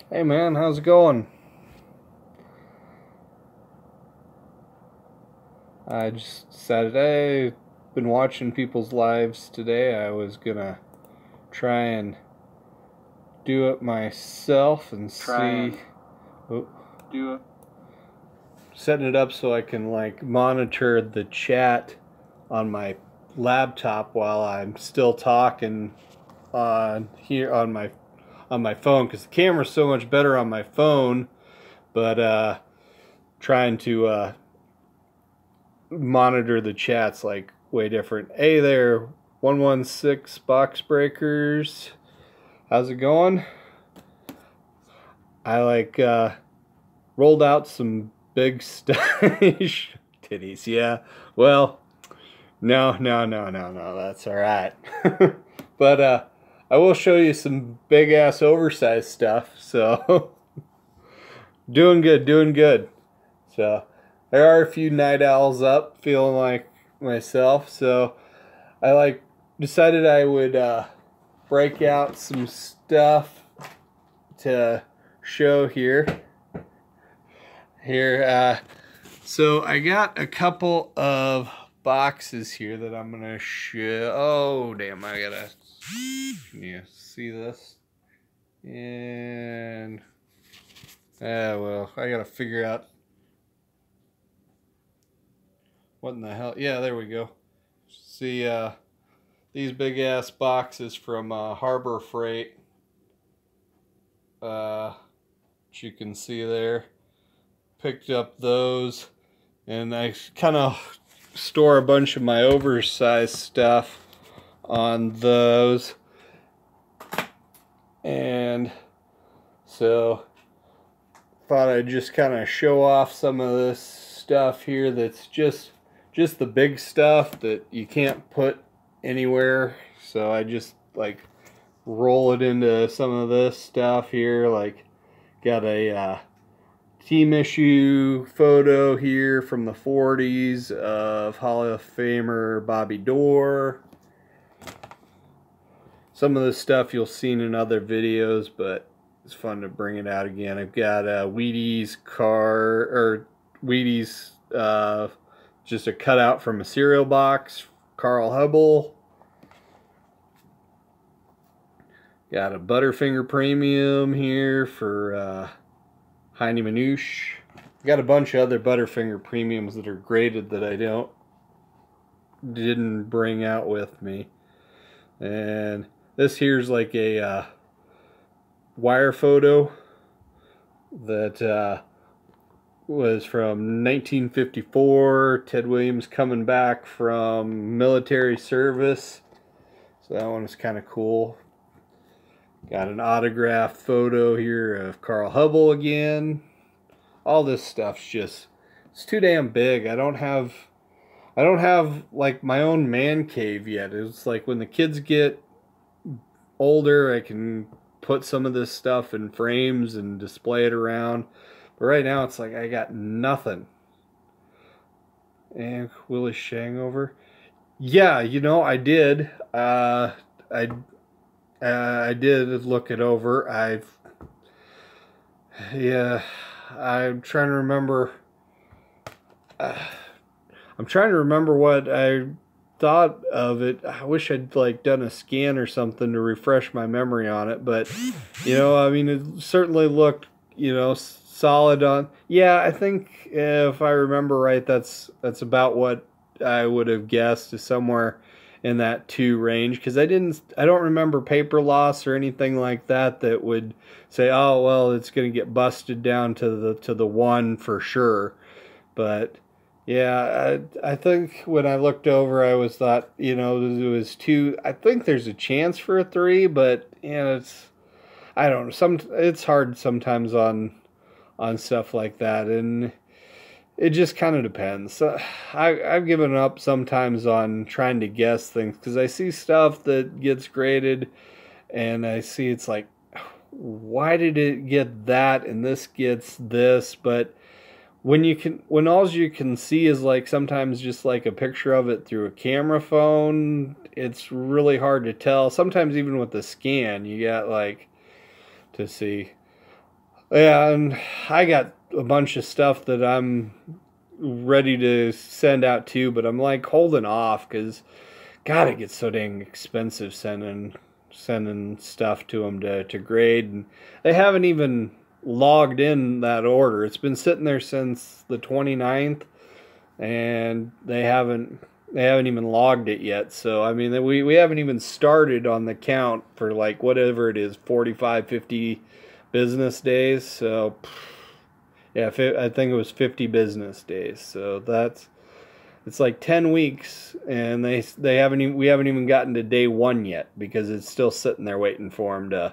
Hey man, how's it going? I just decided I've been watching people's lives today. I was gonna try and do it myself and see. Oh, Do it. setting it up so I can like monitor the chat on my laptop while I'm still talking on here on my phone, because the camera's so much better on my phone, but trying to monitor the chats like way different. Hey there, 116 Box Breakers. How's it going? I rolled out some big titties. Yeah. Well, no, that's all right. But I will show you some big ass oversized stuff. So doing good. So there are a few night owls up, feeling like myself. So I decided I would break out some stuff to show here. So I got a couple of boxes here that I'm gonna show. Oh damn! Can you see this? And well, I gotta figure out what in the hell. Yeah, there we go. See these big ass boxes from Harbor Freight. Which you can see there. Picked up those, and I kind of store a bunch of my oversized stuff on those. And so thought I'd just kind of show off some of this stuff here that's just the big stuff that you can't put anywhere. So I just like roll it into some of this stuff here. Like got a team issue photo here from the 40s of Hall of Famer Bobby Doerr. Some of this stuff you'll see in other videos, but it's fun to bring it out again. I've got Wheaties just a cutout from a cereal box, Carl Hubbell. Got a Butterfinger Premium here for Heine Manouche. Got a bunch of other Butterfinger Premiums that are graded that I didn't bring out with me. And this here's like a wire photo that was from 1954. Ted Williams coming back from military service. So that one is kind of cool. Got an autographed photo here of Carl Hubbell again. All this stuff's just, it's too damn big. I don't have like my own man cave yet. It's like when the kids get older, I can put some of this stuff in frames and display it around. But right now it's like I got nothing. And Willis Shangover. Yeah, you know, I did. I did look it over. I'm trying to remember. I'm trying to remember what I thought of it. I wish I'd like done a scan or something to refresh my memory on it. But you know, I mean, it certainly looked, you know, solid on. Yeah, I think if I remember right, that's about what I would have guessed, is somewhere in that 2 range, because I don't remember paper loss or anything like that that would say, oh well, it's going to get busted down to the 1 for sure. But yeah, I think when I looked over, I was thought, you know, it was 2. I think there's a chance for a 3, but you know, I don't know, it's hard sometimes on stuff like that, and it just kind of depends. So I've given up sometimes on trying to guess things, because I see stuff that gets graded and I see it's like, why did it get that and this gets this? But when all you can see is like sometimes just like a picture of it through a camera phone, it's really hard to tell. Sometimes even with the scan, you got like to see. Yeah, and I got a bunch of stuff that I'm ready to send out too, but I'm like holding off because God, it gets so dang expensive sending stuff to them to grade, and they haven't even logged in that order. It's been sitting there since the 29th, and they haven't even logged it yet. So I mean, we haven't even started on the count for like whatever it is, 45, 50 business days. So yeah, I think it was 50 business days. So it's like 10 weeks, and they haven't even, we haven't even gotten to day one yet because it's still sitting there waiting for them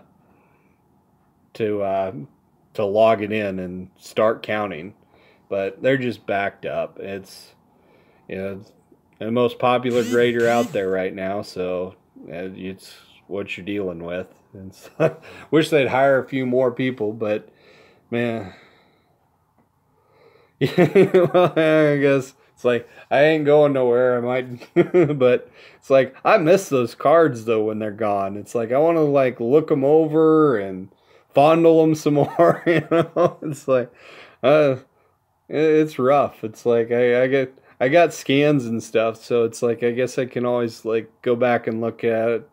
to log it in and start counting. But they're just backed up. It's, you know, it's the most popular grader out there right now, so it's what you're dealing with. And so, wish they'd hire a few more people, but man, well, I guess it's like I ain't going nowhere. I might, but it's like I miss those cards though when they're gone. It's like I want to like look them over and fondle them some more. You know, it's like uh, it's rough. It's like I got scans and stuff, so it's like I guess I can always like go back and look at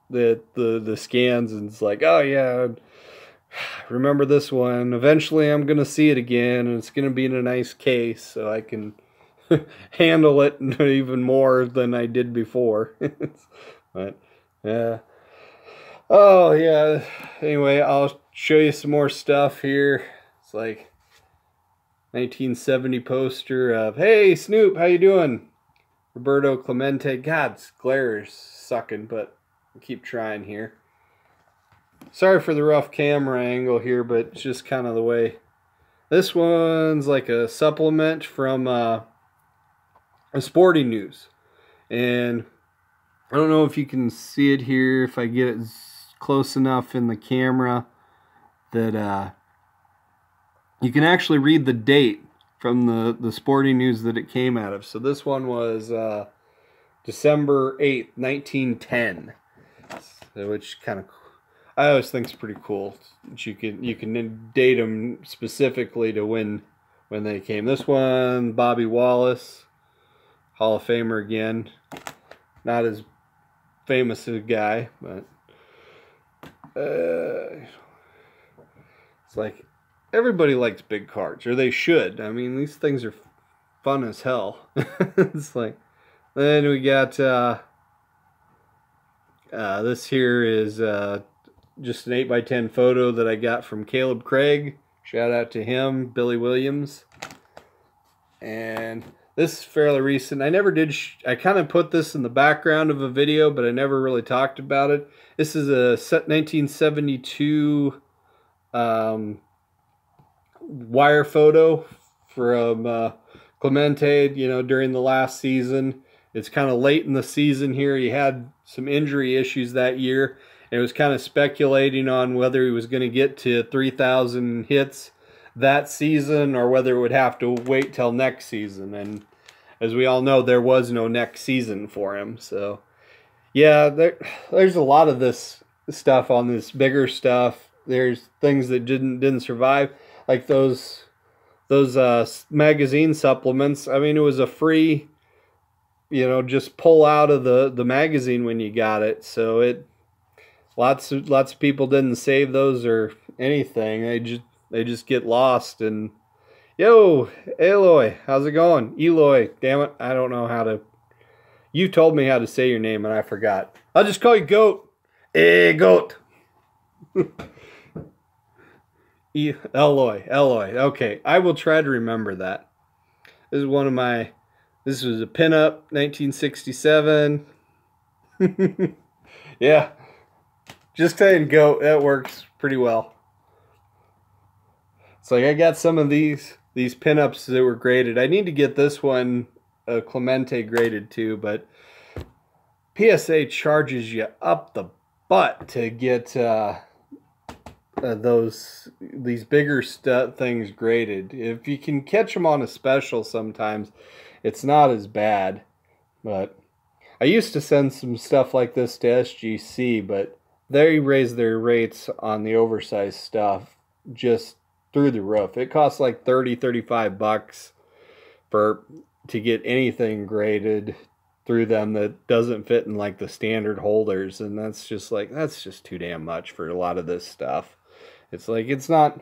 the scans, and it's like, oh yeah, remember this one. Eventually I'm gonna see it again, and it's gonna be in a nice case so I can handle it even more than I did before. But yeah. Oh yeah. Anyway, I'll show you some more stuff here. It's like 1970 poster of, hey Snoop, how you doing? Roberto Clemente. God's glare is sucking, but I'll keep trying here. Sorry for the rough camera angle here, but it's just kind of the way. This one's like a supplement from a Sporting News, and I don't know if you can see it here, if I get it close enough in the camera that you can actually read the date from the Sporting News that it came out of. So this one was December 8th, 1910, which kind of I always think is pretty cool. You can date them specifically to when they came. This one, Bobby Wallace, Hall of Famer again. Not as famous a guy, but it's like everybody likes big cards, or they should. I mean, these things are fun as hell. It's like, then we got this here is just an 8x10 photo that I got from Caleb Craig. Shout out to him, Billy Williams. And this is fairly recent. I never did, I kind of put this in the background of a video, but I never really talked about it. This is a 1972 wire photo from Clemente, you know, during the last season. It's kind of late in the season here. He had some injury issues that year. And it was kind of speculating on whether he was going to get to 3,000 hits that season or whether it would have to wait till next season. And as we all know, there was no next season for him. So, yeah, there's a lot of this stuff on this bigger stuff. There's things that didn't survive, like those magazine supplements. I mean, it was a free, you know, just pull out of the magazine when you got it. So it. Lots of people didn't save those or anything. They just get lost. And yo, Eloy, how's it going? Eloy, damn it, I don't know how to. You told me how to say your name and I forgot. I'll just call you Goat. Goat. Eloy. Okay, I will try to remember that. This is one of my. This was a pinup, 1967. Yeah. Just saying Goat, that works pretty well. It's like I got some of these pinups that were graded. I need to get this one Clemente graded too, but PSA charges you up the butt to get these bigger things graded. If you can catch them on a special sometimes, it's not as bad. But I used to send some stuff like this to SGC, but they raised their rates on the oversized stuff just through the roof. It costs like 35 bucks to get anything graded through them that doesn't fit in like the standard holders, and that's just too damn much for a lot of this stuff. It's like it's not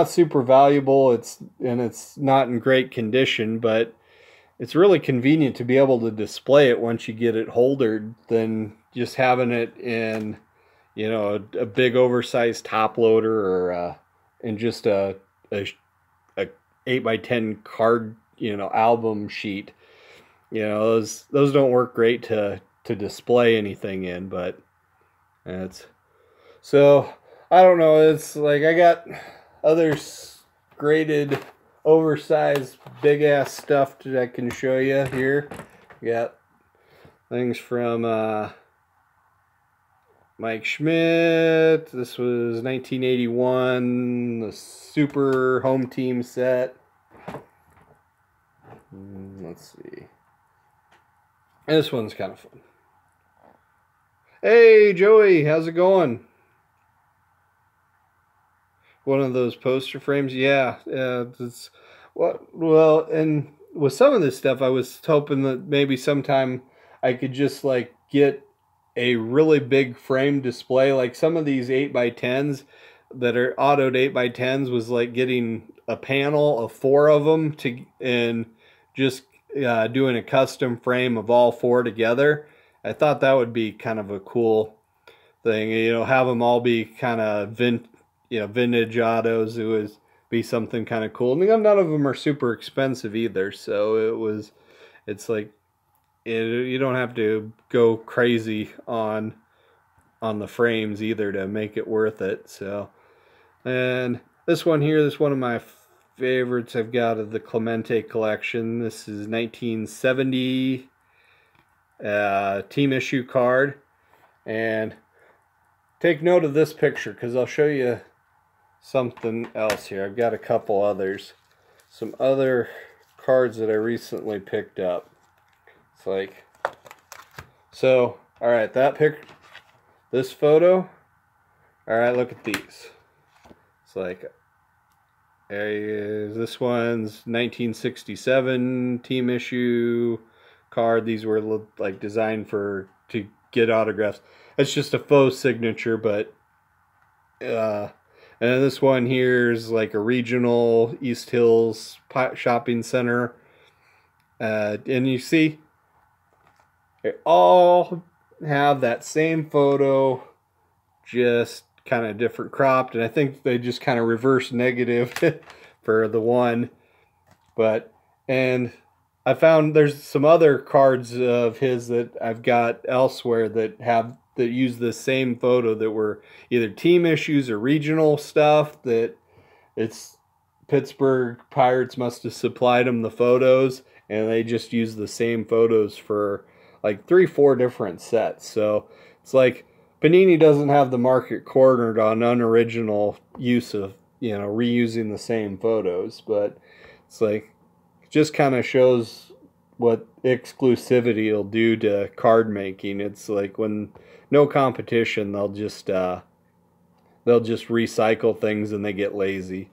super valuable, it's not in great condition, but it's really convenient to be able to display it once you get it holdered than just having it in, you know, a big oversized top loader or in just a 8x10 card, you know, album sheet. You know, those don't work great to display anything in, but it's so I don't know. It's like I got other graded oversized big ass stuff that I can show you here. Got things from Mike Schmidt. This was 1981, the Super Home Team set. Let's see. This one's kind of fun. Hey Joey, how's it going? One of those poster frames, yeah. It's well, and with some of this stuff, I was hoping that maybe sometime I could just like get a really big frame display, like some of these 8x10s that are autoed 8x10s was like getting a panel of 4 of them and just doing a custom frame of all 4 together. I thought that would be kind of a cool thing, you know, have them all be kind of vintage autos. It would be something kind of cool. And none of them are super expensive either, so it's like you don't have to go crazy on the frames either to make it worth it. So, and this one here, this is one of my favorites I've got of the Clemente collection. This is 1970 team issue card, and take note of this picture because I'll show you something else here. I've got a couple others, some other cards that I recently picked up. It's like, so all right, this photo, all right, look at these. It's like this one's 1967 team issue card. These were like designed to get autographs. It's just a faux signature, but and this one here is like a regional East Hills shopping center, and you see they all have that same photo, just kind of different cropped, and I think they just kind of reverse negative for the one. And I found there's some other cards of his that I've got elsewhere that use the same photo, that were either team issues or regional stuff, that it's Pittsburgh Pirates must have supplied them the photos, and they just use the same photos for like 3-4 different sets. So it's like Panini doesn't have the market cornered on unoriginal use of, you know, reusing the same photos, but it's like, it just kind of shows what exclusivity will do to card making. It's like when no competition, they'll just recycle things and they get lazy.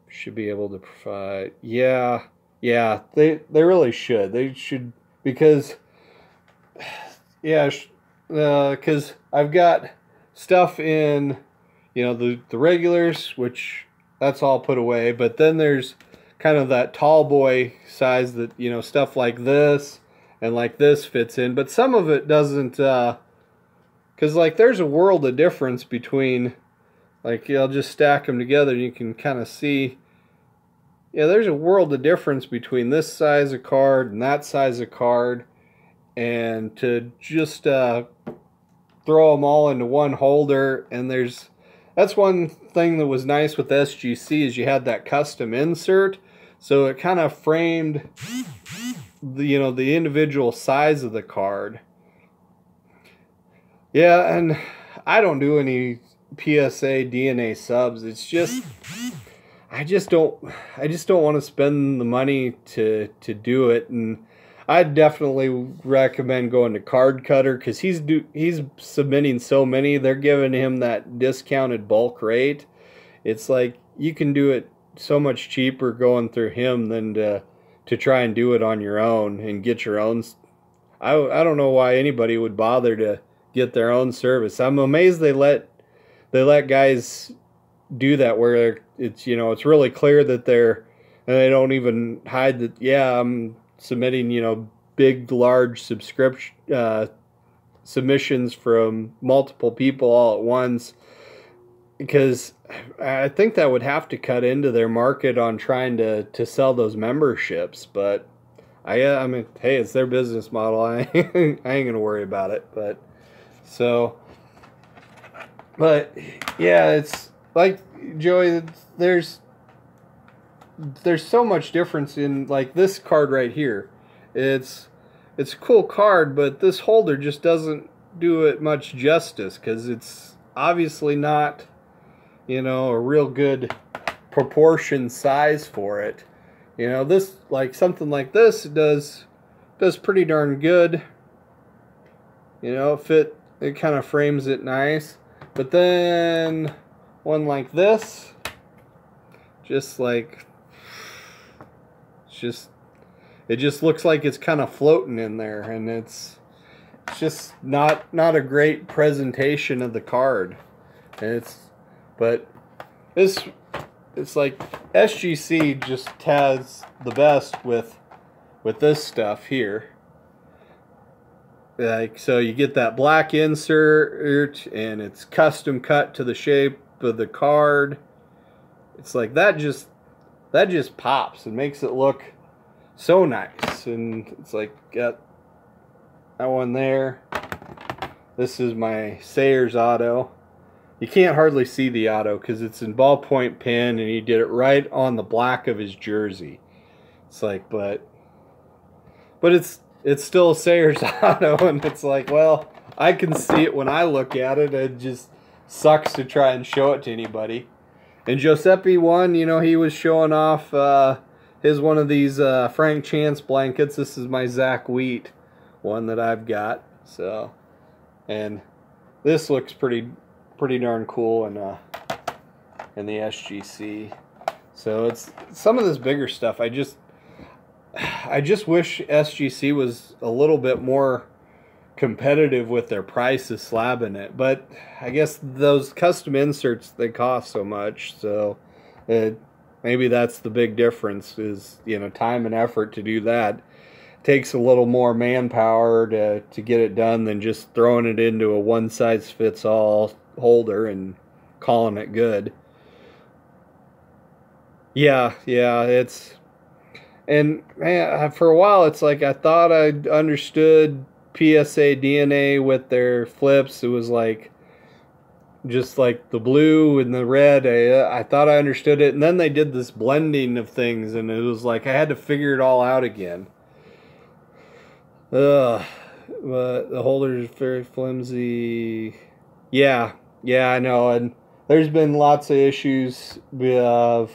Should be able to provide, yeah, they really should. They should, because because I've got stuff in, you know, the regulars, which that's all put away, but then there's kind of that tall boy size that, you know, stuff like this and like this fits in, but some of it doesn't, because like there's a world of difference between, like, I'll just stack them together and you can kind of see, yeah, there's a world of difference between this size of card and that size of card. And to just throw them all into one holder, and that's one thing that was nice with SGC, is you had that custom insert, so it kind of framed the, you know, the individual size of the card. Yeah, and I don't do any PSA DNA subs. It's just I just don't want to spend the money to do it. And I'd definitely recommend going to Card Cutter, because he's submitting so many. They're giving him that discounted bulk rate. It's like you can do it so much cheaper going through him than to try and do it on your own and get your own. I don't know why anybody would bother to get their own service. I'm amazed they let guys do that where it's, you know, it's really clear that and they don't even hide that, yeah, I'm submitting, you know, big, large submissions from multiple people all at once, because I think that would have to cut into their market on trying to sell those memberships. But I mean, hey, it's their business model. I ain't gonna worry about it. But yeah, it's like, Joey, there's so much difference in, like, this card right here. It's a cool card, but this holder just doesn't do it much justice, because it's obviously not, you know, a real good proportion size for it. You know, this, like, something like this does pretty darn good. You know, it kind of frames it nice. But then one like this, just like, it just looks like it's kind of floating in there, and it's just not a great presentation of the card. And but it's like SGC just has the best with this stuff here. Like, so you get that black insert, and it's custom cut to the shape of the card. It's like that just pops and makes it look so nice. And it's like, got that one there. This is my Sayers auto. You can't hardly see the auto because it's in ballpoint pen, and he did it right on the black of his jersey. It's like, but it's still a Sayers auto, and it's like, well, I can see it when I look at it. It just sucks to try and show it to anybody. And Giuseppe one, you know, he was showing off his one of these Frank Chance blankets. This is my Zach Wheat one that I've got. So, and this looks pretty darn cool in the SGC. So it's some of this bigger stuff. I just wish SGC was a little bit more competitive with their prices slabbing it. But I guess those custom inserts, they cost so much. So maybe that's the big difference, is, you know, time and effort to do that. Takes a little more manpower to get it done than just throwing it into a one-size-fits-all holder and calling it good. Yeah, it's... And man, for a while, it's like I thought I understood PSA DNA with their flips. It was like, just like the blue and the red. I thought I understood it. And then they did this blending of things, and it was like I had to figure it all out again. But the holder is very flimsy. Yeah, I know. And there's been lots of issues of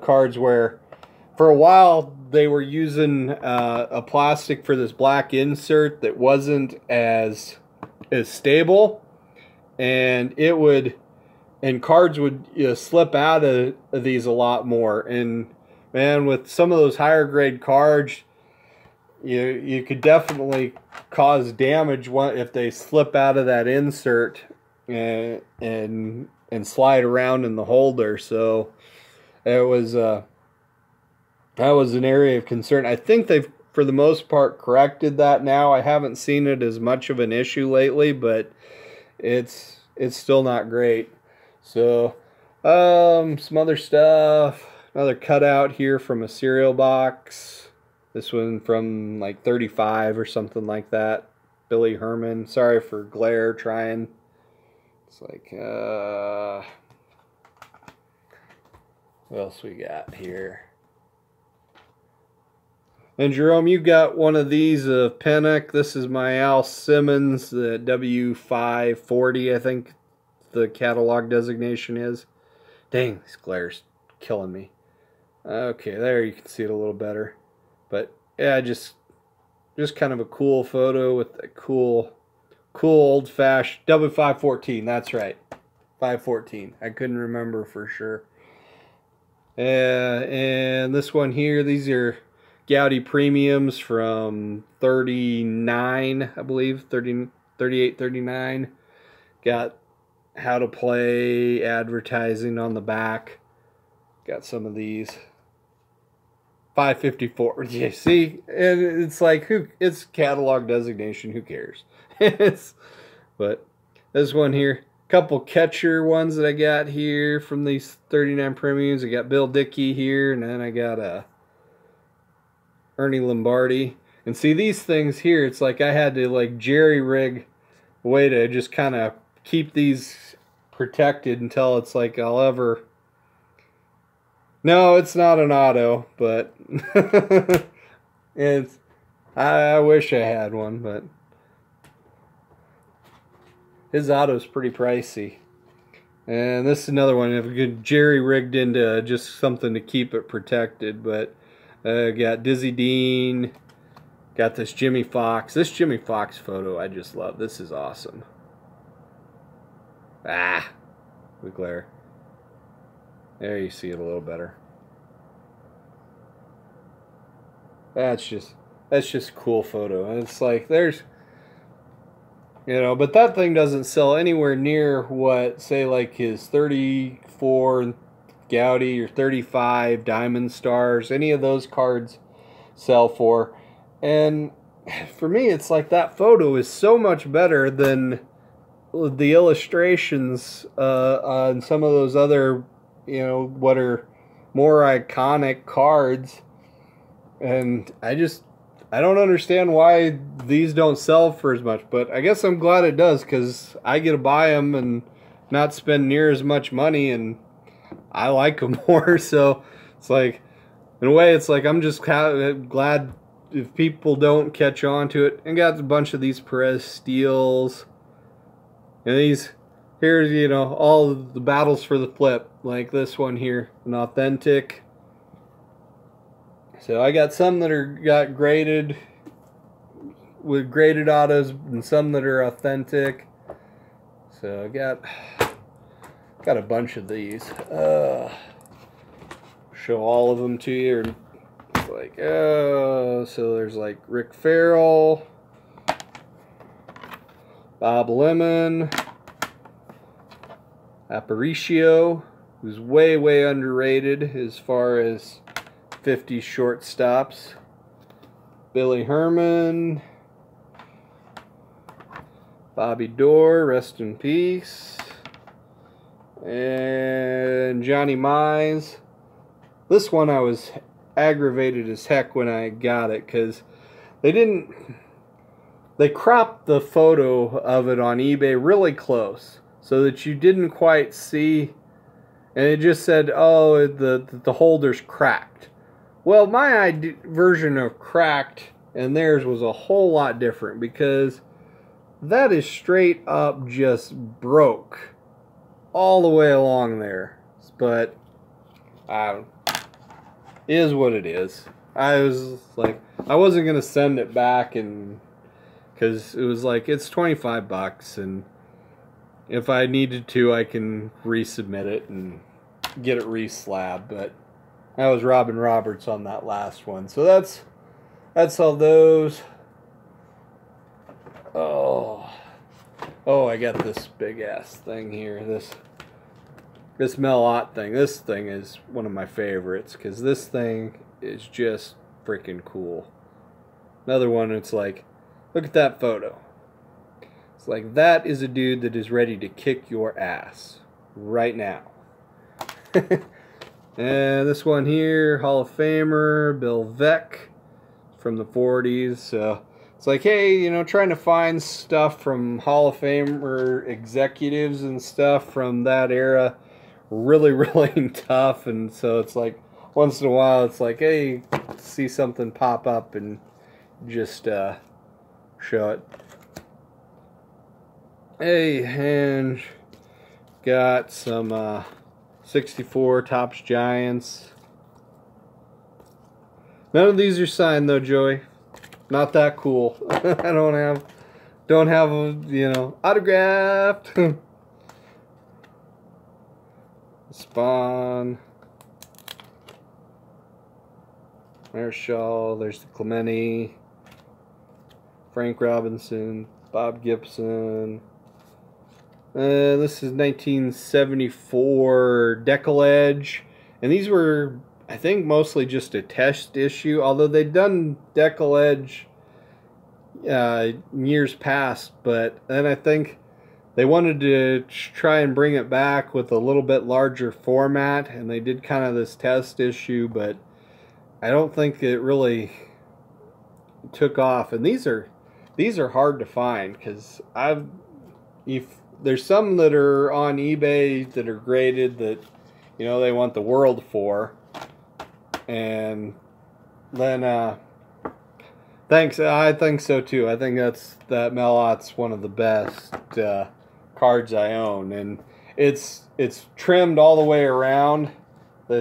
cards where, for a while, they were using a plastic for this black insert that wasn't as stable, and cards would, you know, slip out of these a lot more. And man, with some of those higher grade cards, you could definitely cause damage if they slip out of that insert and slide around in the holder. So it was that was an area of concern. I think they've, for the most part, corrected that now. I haven't seen it as much of an issue lately, but it's still not great. So, some other stuff. Another cutout here from a cereal box. This one from like 35 or something like that. Billy Herman. Sorry for glare trying. It's like, what else we got here? And Jerome, you got one of these of Pennock. This is my Al Simmons, the W540, I think the catalog designation is. Dang, this glare's killing me. Okay, there you can see it a little better. But yeah, just kind of a cool photo with a cool old-fashioned W514. That's right, 514. I couldn't remember for sure. And this one here, these are Gaudi premiums from 39, I believe, 38, 39. Got how to play advertising on the back. Got some of these. 554. Yeah, see, and it's like, it's catalog designation, who cares? But this one here, couple catcher ones that I got here from these 39 premiums. I got Bill Dickey here, and then I got Ernie Lombardi. And see, these things here, it's like I had to like jerry rig a way to just kind of keep these protected until it's like I'll ever... No, it's not an auto, but I wish I had one, but his auto's pretty pricey. And this is another one, if a good jerry rigged into just something to keep it protected. But got Dizzy Dean, got this Jimmy Fox. This Jimmy Fox photo I just love. This is awesome. The glare. There you see it a little better. That's just a cool photo. And it's like there's, you know, but that thing doesn't sell anywhere near what, say, like his 34 Gaudi or 35 Diamond Stars, any of those cards sell for. And for me, it's like that photo is so much better than the illustrations on some of those other, you know, what are more iconic cards. And I don't understand why these don't sell for as much, but I guess I'm glad it does, because I get to buy them and not spend near as much money, and I like them more. So it's like, in a way, it's like I'm just glad if people don't catch on to it. And got a bunch of these Perez Steels, and these here's, you know, all the battles for the flip, like this one here, an authentic. So I got some that got graded with graded autos, and some that are authentic. So I got a bunch of these. Show all of them to you. Like, so there's like Rick Farrell, Bob Lemon, Aparicio, who's way underrated as far as 50 shortstops. Billy Herman, Bobby Doerr, rest in peace, and Johnny Mize. This one I was aggravated as heck when I got it, because they cropped the photo of it on eBay really close so that you didn't quite see, and it just said, oh, the holder's cracked. Well, my version of cracked and theirs was a whole lot different, because that is straight up just broke all the way along there. But it is what it is. I was like, I wasn't gonna send it back, and because it was like, it's 25 bucks, and if I needed to, I can resubmit it and get it re-slabbed. But that was Robin Roberts on that last one. So that's all those. Oh, I got this big ass thing here. This Mel Ott thing. This thing is one of my favorites, because this thing is just freaking cool. Another one, it's like, look at that photo. It's like, that is a dude that is ready to kick your ass right now. And this one here, Hall of Famer Bill Veeck from the 40s. So it's like, hey, you know, trying to find stuff from Hall of Famer executives and stuff from that era, really tough. And so it's like, once in a while, it's like, hey, see something pop up and just show it. Hey, and got some 64 Topps Giants. None of these are signed though, Joey. Not that cool. I don't have a, you know, autographed. Spawn. There's Shaw, there's the Clemente, Frank Robinson, Bob Gibson. This is 1974 Deckle Edge. And these were, I think, mostly just a test issue, although they'd done Deckle Edge years past, but then I think they wanted to try and bring it back with a little bit larger format, and they did kind of this test issue, but I don't think it really took off. And these are hard to find, because there's some that are on eBay that are graded that, you know, they want the world for, and then I think so too. I think that Melot's one of the best cards I own, and it's trimmed all the way around.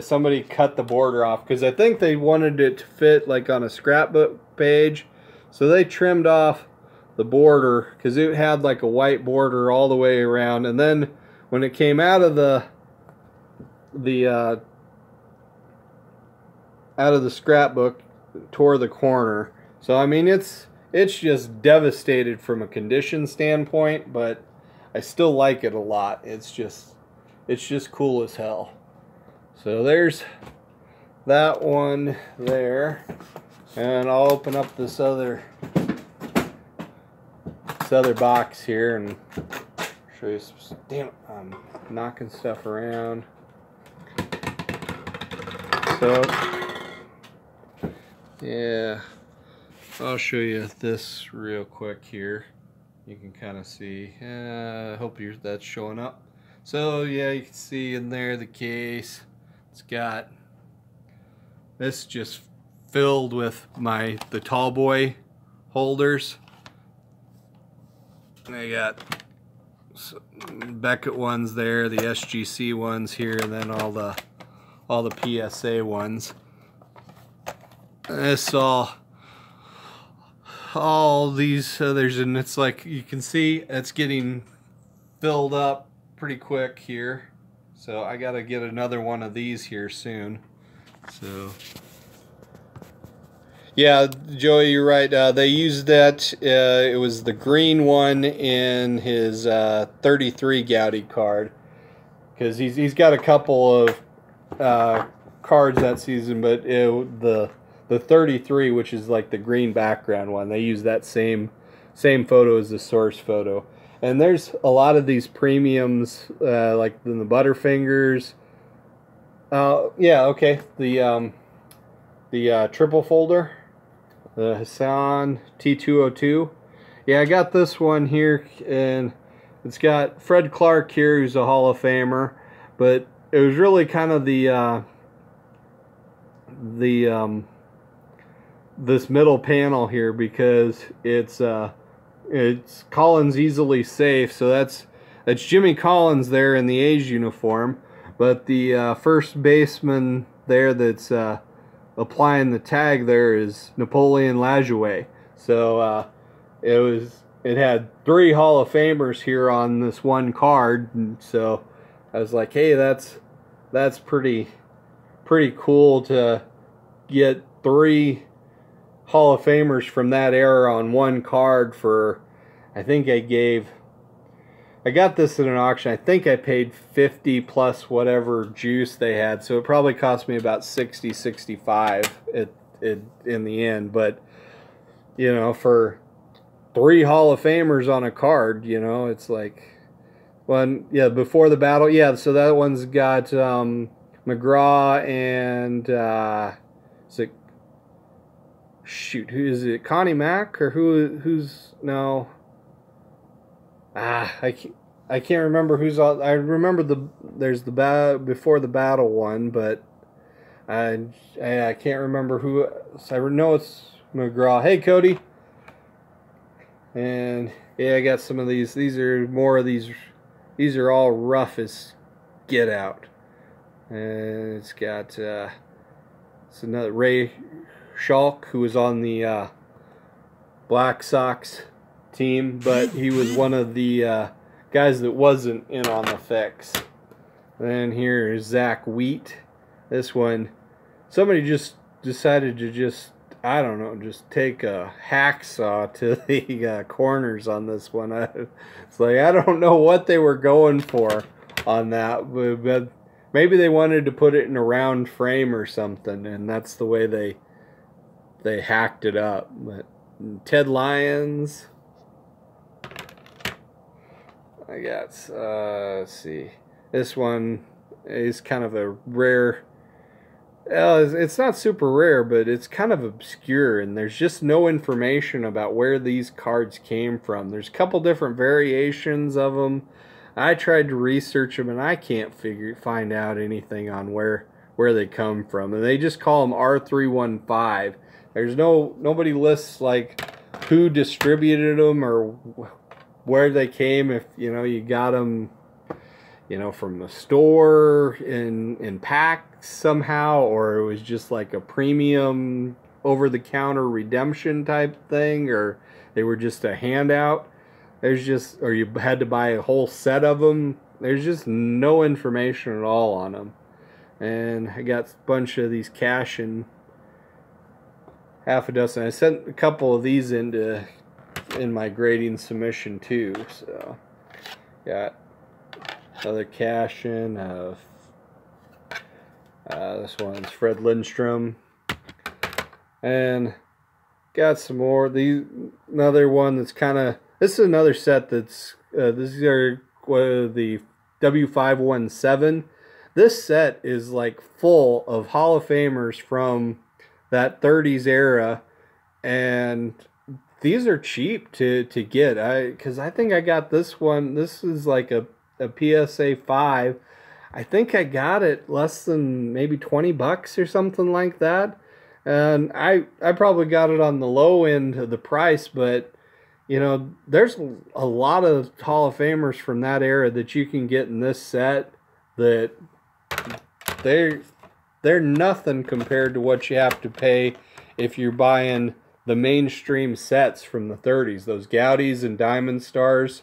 Somebody cut the border off because I think they wanted it to fit like on a scrapbook page, so they trimmed off the border because it had like a white border all the way around, and then when it came out of the scrapbook, it tore the corner. So I mean, it's just devastated from a condition standpoint, but I still like it a lot. It's just cool as hell. So there's that one there, and I'll open up this other box here and show you some. Damn it, I'm knocking stuff around. So yeah, I'll show you this real quick here. You can kind of see. I hope that's showing up. So yeah, you can see in there the case. It's got this just filled with the tall boy holders. And I got Beckett ones there, the SGC ones here, and then all the PSA ones. And it's all these others, and it's like you can see it's getting filled up pretty quick here. So I gotta get another one of these here soon. So yeah, Joey, you're right. They used that. It was the green one in his 33 Gowdy card, because he's got a couple of cards that season, but the 33, which is like the green background one, they use that same photo as the source photo. And there's a lot of these premiums, like in the Butterfingers. Yeah, okay. The triple folder, the Hassan T202. Yeah, I got this one here, and it's got Fred Clark here, who's a Hall of Famer. But it was really kind of this middle panel here, because it's Collins Easily Safe, so that's Jimmy Collins there in the A's uniform, but the first baseman there that's applying the tag there is Napoleon Lajoie. So it had 3 Hall of Famers here on this one card, and so I was like, hey, that's pretty cool to get 3 Hall of Famers from that era on one card for, I think I got this at an auction. I think I paid 50 plus whatever juice they had, so it probably cost me about 60, 65 in the end. But you know, for 3 Hall of Famers on a card, you know, it's like one. Yeah, Before the Battle. Yeah, so that one's got McGraw and is it? Shoot, who is it? Connie Mack, or who's no? I can't remember who's all. I remember there's the Before the Battle one, but I can't remember who. So I know it's McGraw. Hey, Cody. And yeah, I got some of these. These are more of these. These are all rough as get out. And it's got it's another Ray Schalk, who was on the Black Sox team, but he was one of the guys that wasn't in on the fix. Then here is Zach Wheat. This one, somebody just decided to just, I don't know, just take a hacksaw to the corners on this one. It's like, I don't know what they were going for on that, but maybe they wanted to put it in a round frame or something, and that's the way they hacked it up. But Ted Lyons, I guess. Let's see. This one is kind of a rare. It's not super rare, but it's kind of obscure, and there's just no information about where these cards came from. There's a couple different variations of them. I tried to research them, and I can't find out anything on where they come from. And they just call them R315. There's nobody lists like who distributed them or where they came. If you got them, from the store in packs somehow, or it was just like a premium over-the-counter redemption type thing, or they were just a handout. Or you had to buy a whole set of them. There's just no information at all on them. And I got a bunch of these cash-in, half a dozen. I sent a couple of these in my grading submission too. So got another cash-in of this one's Fred Lindstrom, and got some more. Another one that's kind of, this is another set that's these are the W517. This set is like full of Hall of Famers from that 30s era, and these are cheap to get. Because I think I got this one. This is like a PSA 5. I think I got it less than maybe 20 bucks or something like that. And I probably got it on the low end of the price, but there's a lot of Hall of Famers from that era that you can get in this set that they're nothing compared to what you have to pay if you're buying the mainstream sets from the 30s, those Gowdies and Diamond Stars,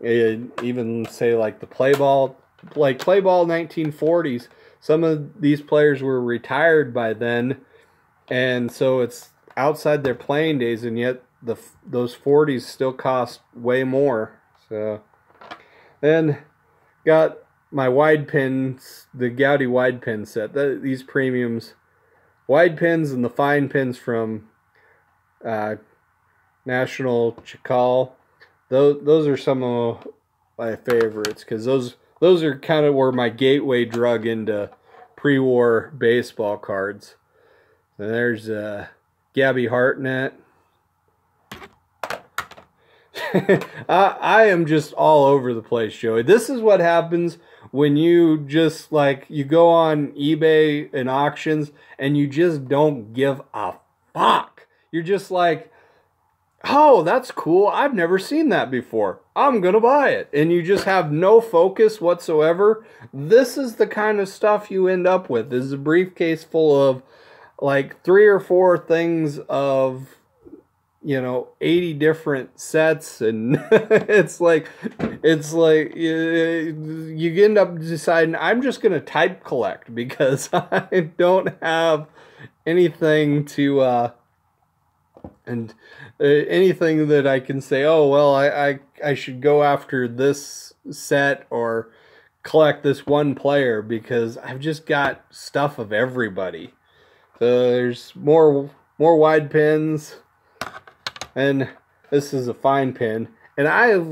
and even say like the Play Ball 1940s. Some of these players were retired by then, and so it's outside their playing days, and yet those 40s still cost way more. So then got my wide pins, the Goudey wide pin set. These premiums, wide pins and the fine pins from National Chakal. Those are some of my favorites, because those are kind of were my gateway drug into pre-war baseball cards. And there's Gabby Hartnett. I am just all over the place, Joey. This is what happens when you just you go on eBay and auctions and you just don't give a fuck. You're just like, oh, that's cool. I've never seen that before. I'm going to buy it. And you just have no focus whatsoever. This is the kind of stuff you end up with. This is a briefcase full of like 3 or 4 things of 80 different sets, and it's like you end up deciding I'm just gonna type collect because I don't have anything to anything that I can say, oh well, I should go after this set or collect this one player, because I've just got stuff of everybody. So there's more wide pins. And this is a fine pin. And I have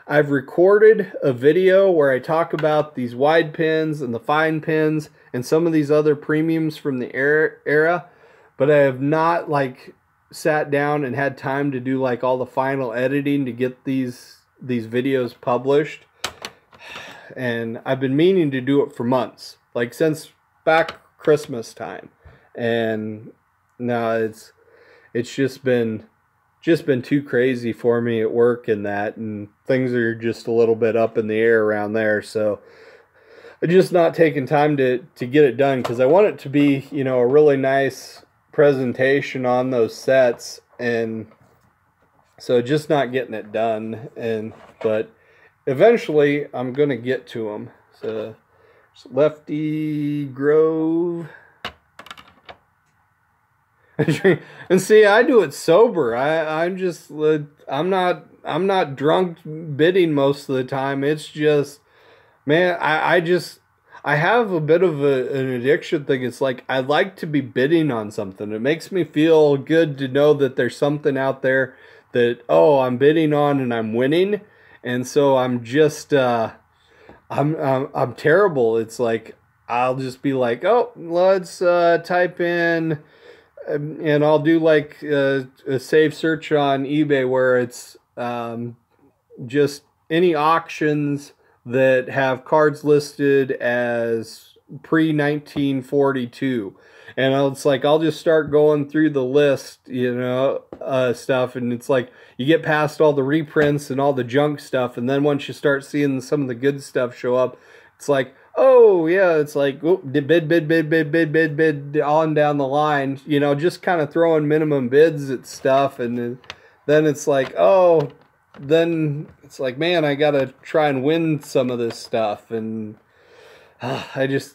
I've recorded a video where I talk about these wide pins and the fine pins and some of these other premiums from the era. But I have not sat down and had time to do all the final editing to get these videos published. And I've been meaning to do it for months. Since back Christmas time. And now it's just been too crazy for me at work and that, and things are just a little bit up in the air around there. So I'm just not taking time to get it done, because I want it to be, a really nice presentation on those sets, and so just not getting it done. But eventually I'm gonna get to them. So Lefty Grove. And see, I do it sober. I'm just I'm not drunk bidding most of the time. It's just, man, I have a bit of an addiction thing. It's like I like to be bidding on something. It makes me feel good to know that there's something out there that, oh, I'm bidding on and I'm winning. And so I'm just I'm terrible. It's like I'll just be like, oh, let's type in, and I'll do like a save search on eBay where it's just any auctions that have cards listed as pre 1942. And it's like I'll just start going through the list, stuff, and it's like you get past all the reprints and all the junk stuff, and then once you start seeing some of the good stuff show up, it's like, oh yeah, it's like, oh, bid on down the line, just kind of throwing minimum bids at stuff, and then it's like, oh, then it's like, man, I gotta try and win some of this stuff, and it's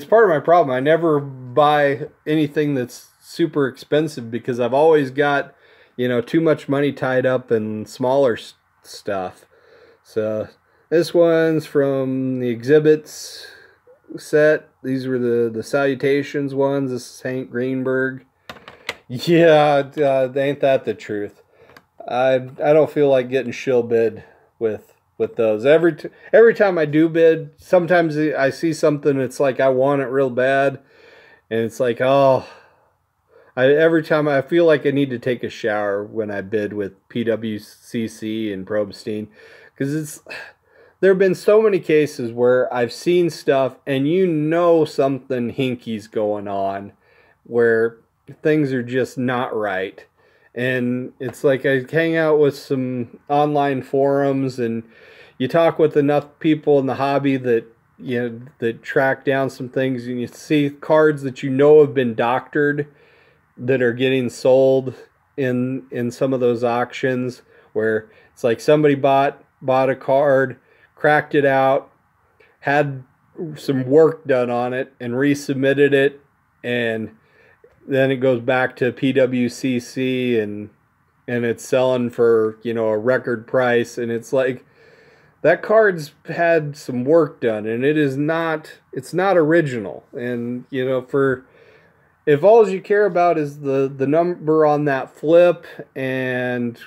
part of my problem. I never buy anything that's super expensive because I've always got, too much money tied up in smaller stuff. So this one's from the exhibits set. These were the Salutations ones. This is Hank Greenberg. Yeah, ain't that the truth? I don't feel like getting shill bid with those. Every time I do bid, sometimes I see something, it's like I want it real bad, and it's like, oh, every time I feel like I need to take a shower when I bid with PWCC and Probstein, because there have been so many cases where I've seen stuff and something hinky's going on, where things are just not right. And it's like I hang out with some online forums, and you talk with enough people in the hobby that that track down some things, and you see cards that have been doctored that are getting sold in some of those auctions, where it's like somebody bought a card, cracked it out, had some work done on it, and resubmitted it, and then it goes back to PWCC, and it's selling for a record price, and it's like that card's had some work done, and it's not original. And for if all you care about is the number on that flip and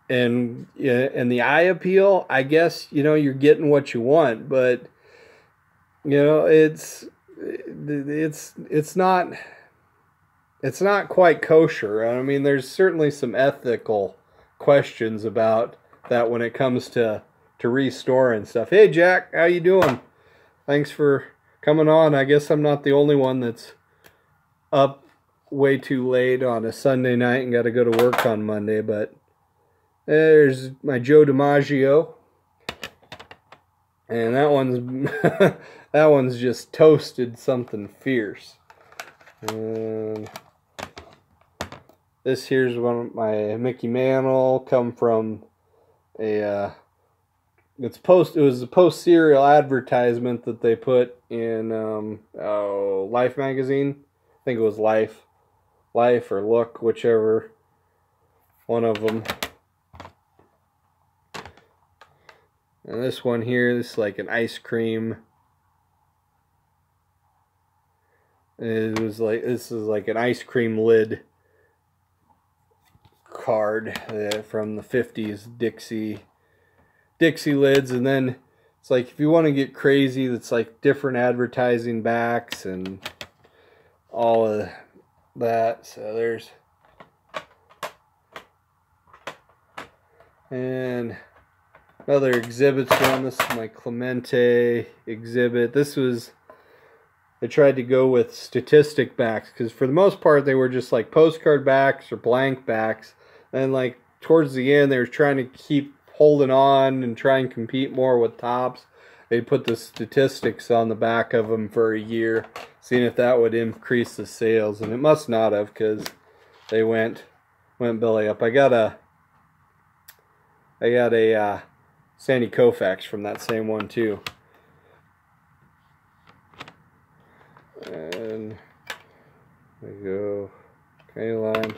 the eye appeal, I guess you're getting what you want, but it's not quite kosher. I mean, there's certainly some ethical questions about that when it comes to restoring stuff. Hey Jack, how you doing? Thanks for coming on. I guess I'm not the only one that's up way too late on a Sunday night and got to go to work on Monday, but there's my Joe DiMaggio. And that one's that one's just toasted something fierce. And this here's one of my Mickey Mantle, come from it was a post serial advertisement that they put in Life magazine. I think it was Life or Look, whichever one of them. And this one here, this is like an ice cream. This is like an ice cream lid card from the 50s Dixie lids. And then it's like, if you want to get crazy, that's like different advertising backs and all of that. So there's, and another exhibits one. This is my Clemente exhibit. They tried to go with statistic backs, because for the most part they were just like postcard backs or blank backs. And like towards the end they were trying to keep holding on and try and compete more with tops. They put the statistics on the back of them for a year, seeing if that would increase the sales, and it must not have, because they went belly up. I got a Sandy Koufax from that same one too. There you go. K-Line.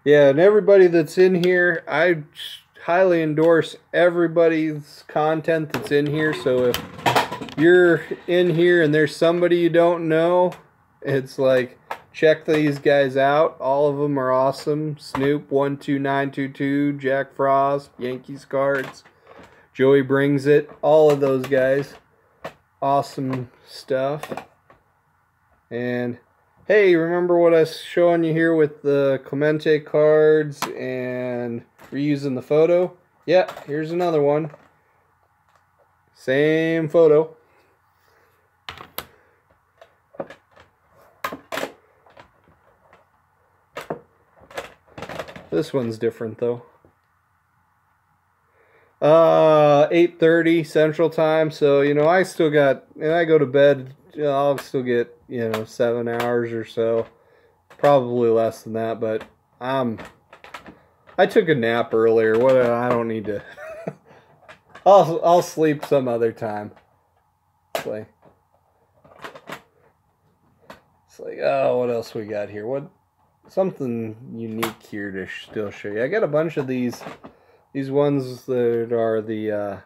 Yeah, and everybody that's in here, I highly endorse everybody's content that's in here. So if you're in here and there's somebody you don't know, it's like, check these guys out. All of them are awesome. Snoop 12922, Jack Frost, Yankees Cards, Joey Brings It, all of those guys. Awesome stuff. And hey, remember what I was showing you here with the Clemente cards and reusing the photo? Yeah, here's another one. Same photo. This one's different though. 8:30 Central Time, so you know I still got, and I go to bed, I'll still get, you know, 7 hours or so, probably less than that, but I took a nap earlier. What, I don't need to. I'll sleep some other time. It's like, oh, what else we got here? What, something unique here to still show you. I got a bunch of these ones that are the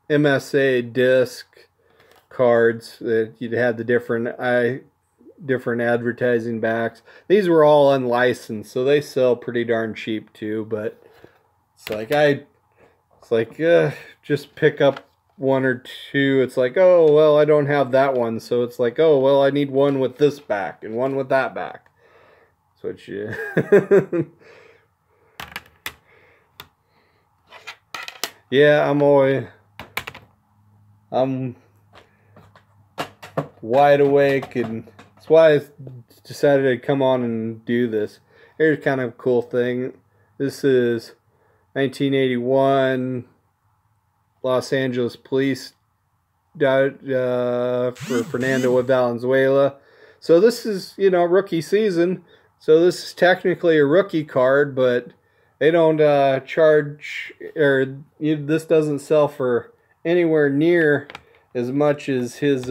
MSA disc cards that you'd had the different advertising backs. These were all unlicensed, so they sell pretty darn cheap too, but it's like just pick up one or two. It's like, oh well, I don't have that one, so it's like, oh well, I need one with this back and one with that back. Which, yeah. Yeah, I'm wide awake, and that's why I decided to come on and do this. Here's kind of a cool thing. This is 1981 Los Angeles Police for Fernando Valenzuela. So this is, you know, rookie season. So this is technically a rookie card, but they don't charge, or this doesn't sell for anywhere near as much as his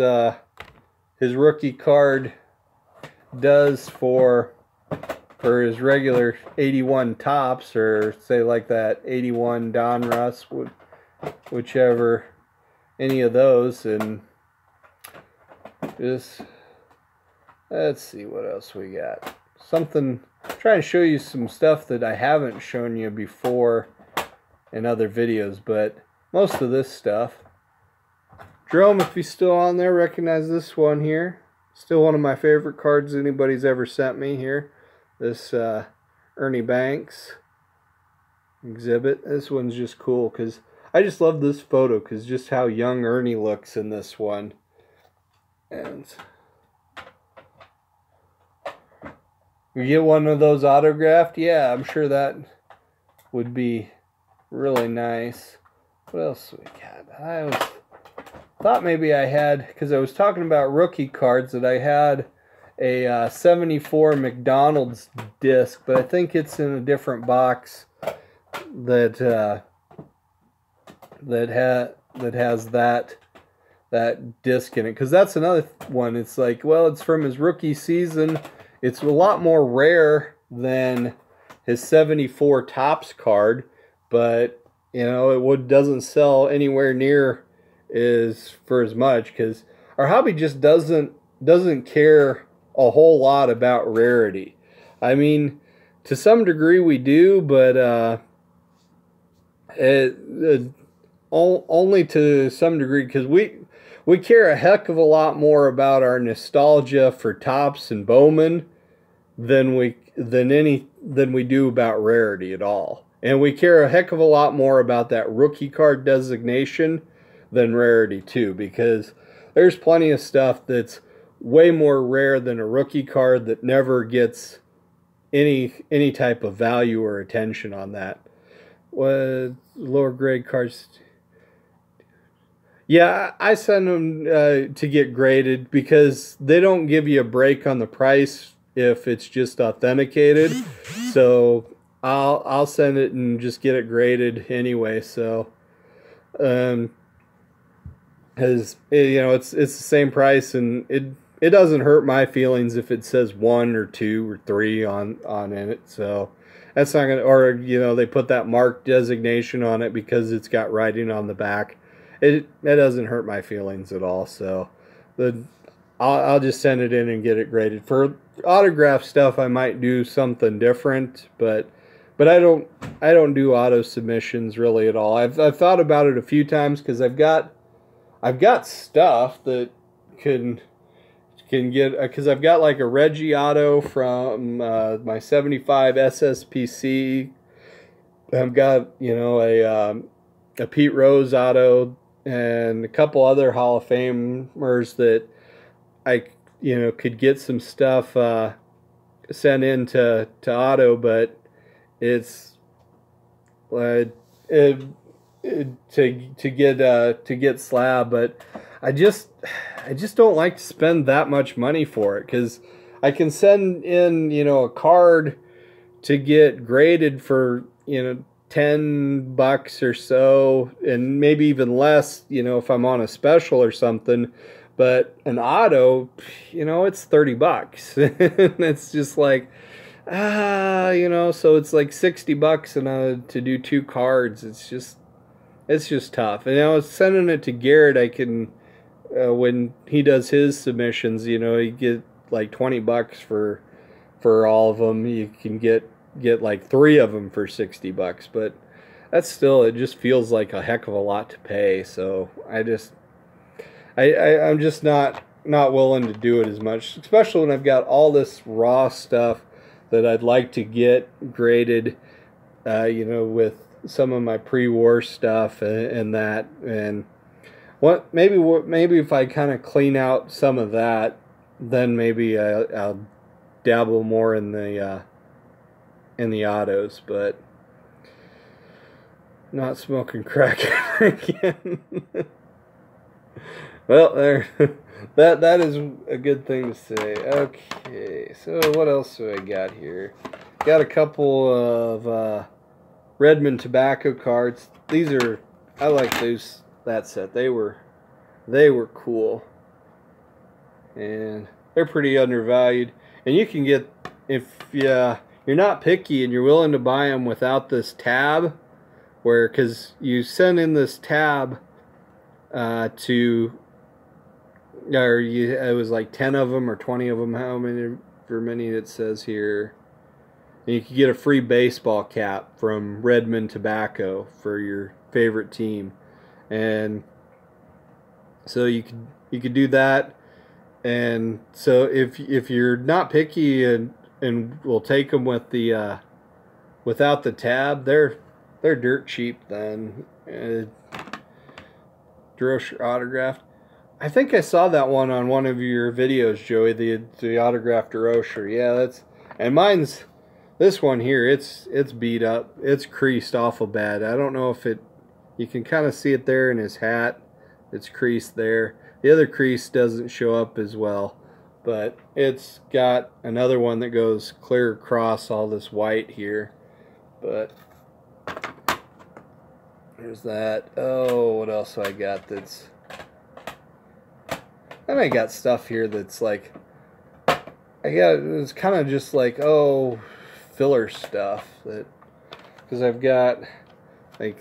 rookie card does for his regular 81 tops, or say like that 81 Donruss, whichever, any of those. And just, let's see what else we got. Something, trying to show you some stuff that I haven't shown you before in other videos, but most of this stuff. Jerome, if he's still on there, recognize this one here. Still one of my favorite cards anybody's ever sent me here. This Ernie Banks exhibit. This one's just cool because I just love this photo because just how young Ernie looks in this one. And you get one of those autographed? Yeah, I'm sure that would be really nice. What else we got? I thought maybe I had, because I was talking about rookie cards, that I had a 74 McDonald's disc, but I think it's in a different box that has that disc in it. Because that's another one. It's like, well, it's from his rookie season. It's a lot more rare than his 74 Topps card, but you know, it doesn't sell anywhere near for as much, because our hobby just doesn't care a whole lot about rarity. I mean, to some degree we do, but only to some degree, because we care a heck of a lot more about our nostalgia for Topps and Bowman than we do about rarity at all. And we care a heck of a lot more about that rookie card designation than rarity too, because there's plenty of stuff that's way more rare than a rookie card that never gets any type of value or attention on that. What lower grade cards? Yeah, I send them to get graded because they don't give you a break on the price if it's just authenticated. So I'll send it and just get it graded anyway. So because you know it's the same price, and it doesn't hurt my feelings if it says 1 or 2 or 3 on it. So that's not gonna, or you know, they put that mark designation on it because it's got writing on the back. That doesn't hurt my feelings at all. So the I'll just send it in and get it graded. For autograph stuff, I might do something different, but I don't do auto submissions really at all. I've thought about it a few times because I've got stuff that can get, because I've got like a Reggie auto from my 75 SSPC. I've got, you know, a Pete Rose auto and a couple other Hall of Famers that I, you know, could get some stuff sent in to auto, but it's to get slab. But I just don't like to spend that much money for it, because I can send in, you know, a card to get graded for, you know, $10 or so, and maybe even less, you know, if I'm on a special or something. But an auto, you know, it's $30. It's just like, you know, so it's like $60 and to do 2 cards. It's just tough. And, you know, sending it to Garrett, I can, when he does his submissions, you know, you get like $20 for all of them. You can get like 3 of them for $60, but that's still, it just feels like a heck of a lot to pay. So I'm just not willing to do it as much, especially when I've got all this raw stuff that I'd like to get graded, you know, with some of my pre-war stuff and that. And maybe if I kind of clean out some of that, then maybe I'll dabble more in the autos, but not smoking crack again. Well, there, that is a good thing to say. Okay, so what else do I got here? Got a couple of Redmond tobacco cards. These are, I like that set. They were cool, and they're pretty undervalued. And you can get, if you're not picky and you're willing to buy them without this tab, because you send in this tab it was like 10 of them or 20 of them, however many it says here. And you could get a free baseball cap from Redmond Tobacco for your favorite team. And so you could do that. And so if you're not picky and will take them with the without the tab, they're dirt cheap then. Durocher autographed. I think I saw that one on one of your videos, Joey, the autographed Durocher. Yeah, and mine's this one here. It's beat up. It's creased awful bad. I don't know if you can kind of see it there in his hat. It's creased there. The other crease doesn't show up as well, but it's got another one that goes clear across all this white here. But there's that. Oh, what else do I got that's... And I got stuff here that's like, it's kind of just like, filler stuff, because I've got, like,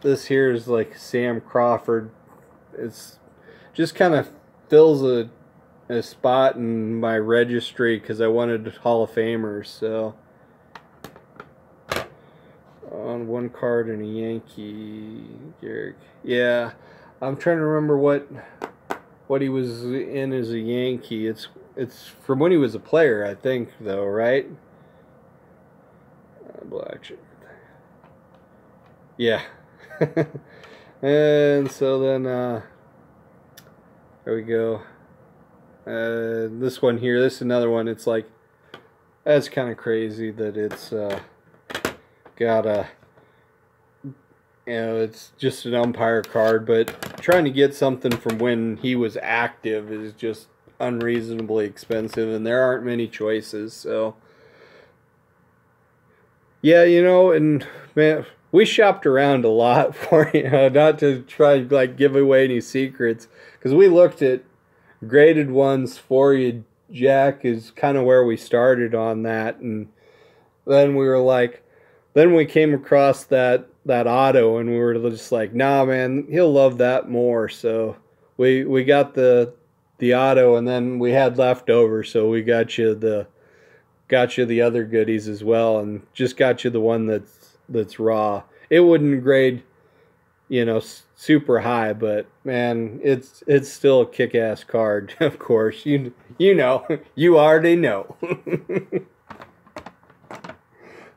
this here is like Sam Crawford. It's just kind of fills a spot in my registry because I wanted Hall of Famers. So on one card and a Yankee, Garrick. Yeah, I'm trying to remember what he was in as a Yankee. It's from when he was a player, I think, though, right? Black shirt. Yeah. And so then there we go. This one here, this is another one. It's like, that's kind of crazy that it's got a, it's just an umpire card, but trying to get something from when he was active is just unreasonably expensive, and there aren't many choices. So yeah, and man, we shopped around a lot for not to try to like give away any secrets, because we looked at graded ones for you. Jack is kind of where we started on that, and then we were like, then we came across that auto, and we were just like, nah, man, he'll love that more. So we got the auto, and then we had leftover, so we got you the other goodies as well, and just got you the one that's raw. It wouldn't grade, super high, but man, it's still a kick-ass card. Of course, you know, you already know.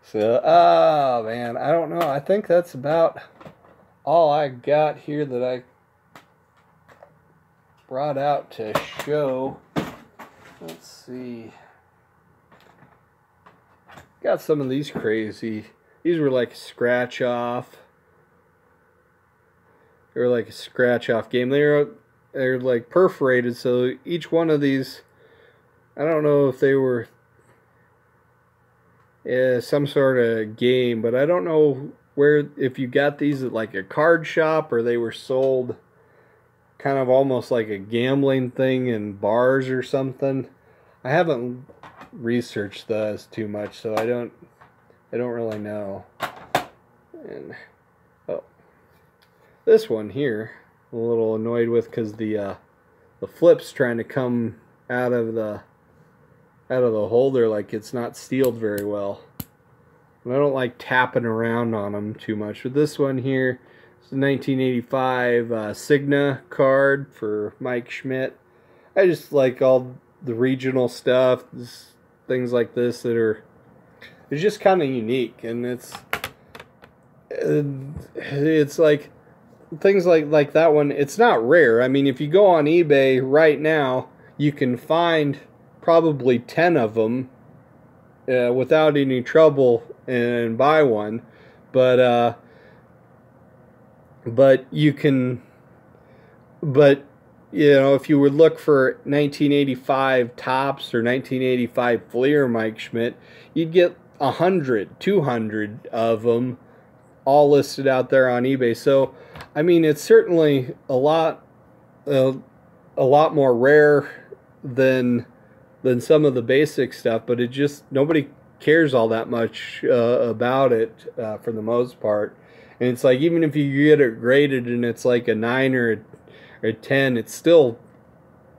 So, oh man, I don't know. I think that's about all I got here that I brought out to show. Let's see. Got some of these crazy. These were like scratch off. They were like a scratch off game. They're like perforated, so each one of these, I don't know if they were some sort of game, but I don't know if you got these at like a card shop or they were sold kind of almost like a gambling thing in bars or something. I haven't researched those too much, so I don't really know. And oh, this one here, I'm a little annoyed with because the flip's trying to come out of the holder like it's not sealed very well. And I don't like tapping around on them too much. But this one here is a 1985 Cigna card for Mike Schmidt. I just like all the regional stuff, things like this that are just kind of unique, and it's like things like that one. It's not rare. I mean, if you go on eBay right now, you can find probably 10 of them without any trouble and buy one, but you can, if you would look for 1985 Topps or 1985 Fleer Mike Schmidt, you'd get 100, 200 of them all listed out there on eBay. So I mean, it's certainly a lot more rare than some of the basic stuff, but it just, nobody cares all that much about it for the most part. And it's like, even if you get it graded and it's like a 9 or a 10, it still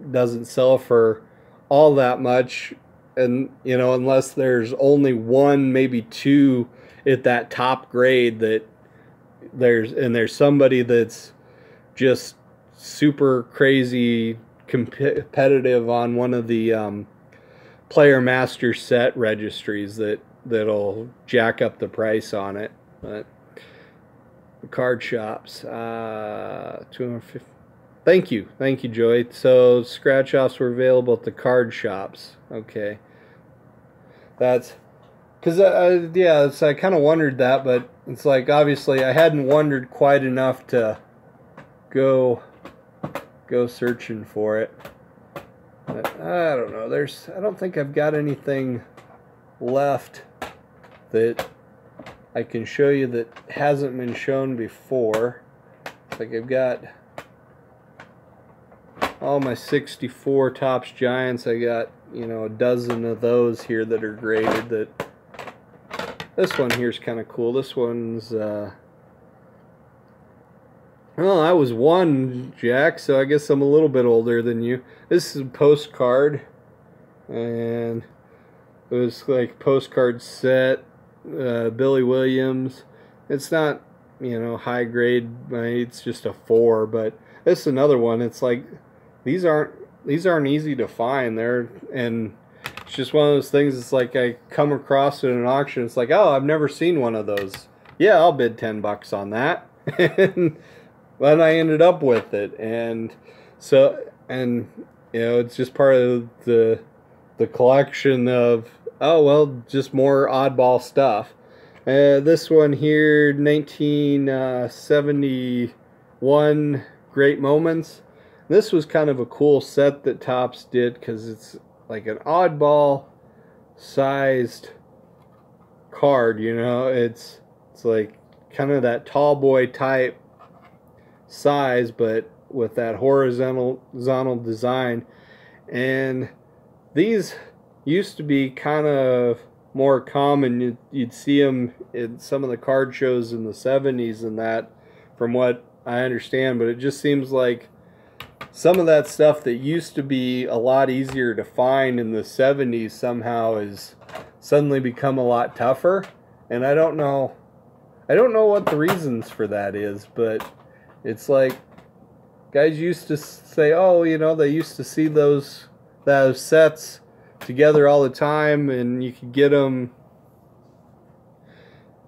doesn't sell for all that much. And unless there's only one, maybe two at that top grade, that there's somebody that's just super crazy competitive on one of the Player Master set registries that'll jack up the price on it. But the card shops, 250. Thank you, Joey. So scratch offs were available at the card shops. Okay, that's because I kind of wondered that, but it's like, obviously I hadn't wondered quite enough to go searching for it. But I don't know. I don't think I've got anything left that I can show you that hasn't been shown before. It's like I've got all my 64 Topps Giants. I got, a dozen of those here that are graded. This one here is kind of cool. This one's well, I was one, Jack, so I guess I'm a little bit older than you. This is a postcard, and it was like postcard set, Billy Williams. It's not, high grade, it's just a 4, but this is another one. It's like, these aren't easy to find. And it's just one of those things. It's like I come across it at an auction. It's like, oh, I've never seen one of those. Yeah, I'll bid $10 on that. And then I ended up with it, and so, it's just part of the collection of, oh well, just more oddball stuff. This one here, 1971 Great Moments. This was kind of a cool set that Topps did, because it's like an oddball sized card. It's like kind of that tall boy type size, but with that horizontal design. And these used to be kind of more common. You'd see them in some of the card shows in the 70s and that, from what I understand, but it just seems like some of that stuff that used to be a lot easier to find in the 70s somehow has suddenly become a lot tougher. And I don't know what the reasons for that is, but it's like guys used to say, oh, you know, they used to see those sets together all the time and you could get them.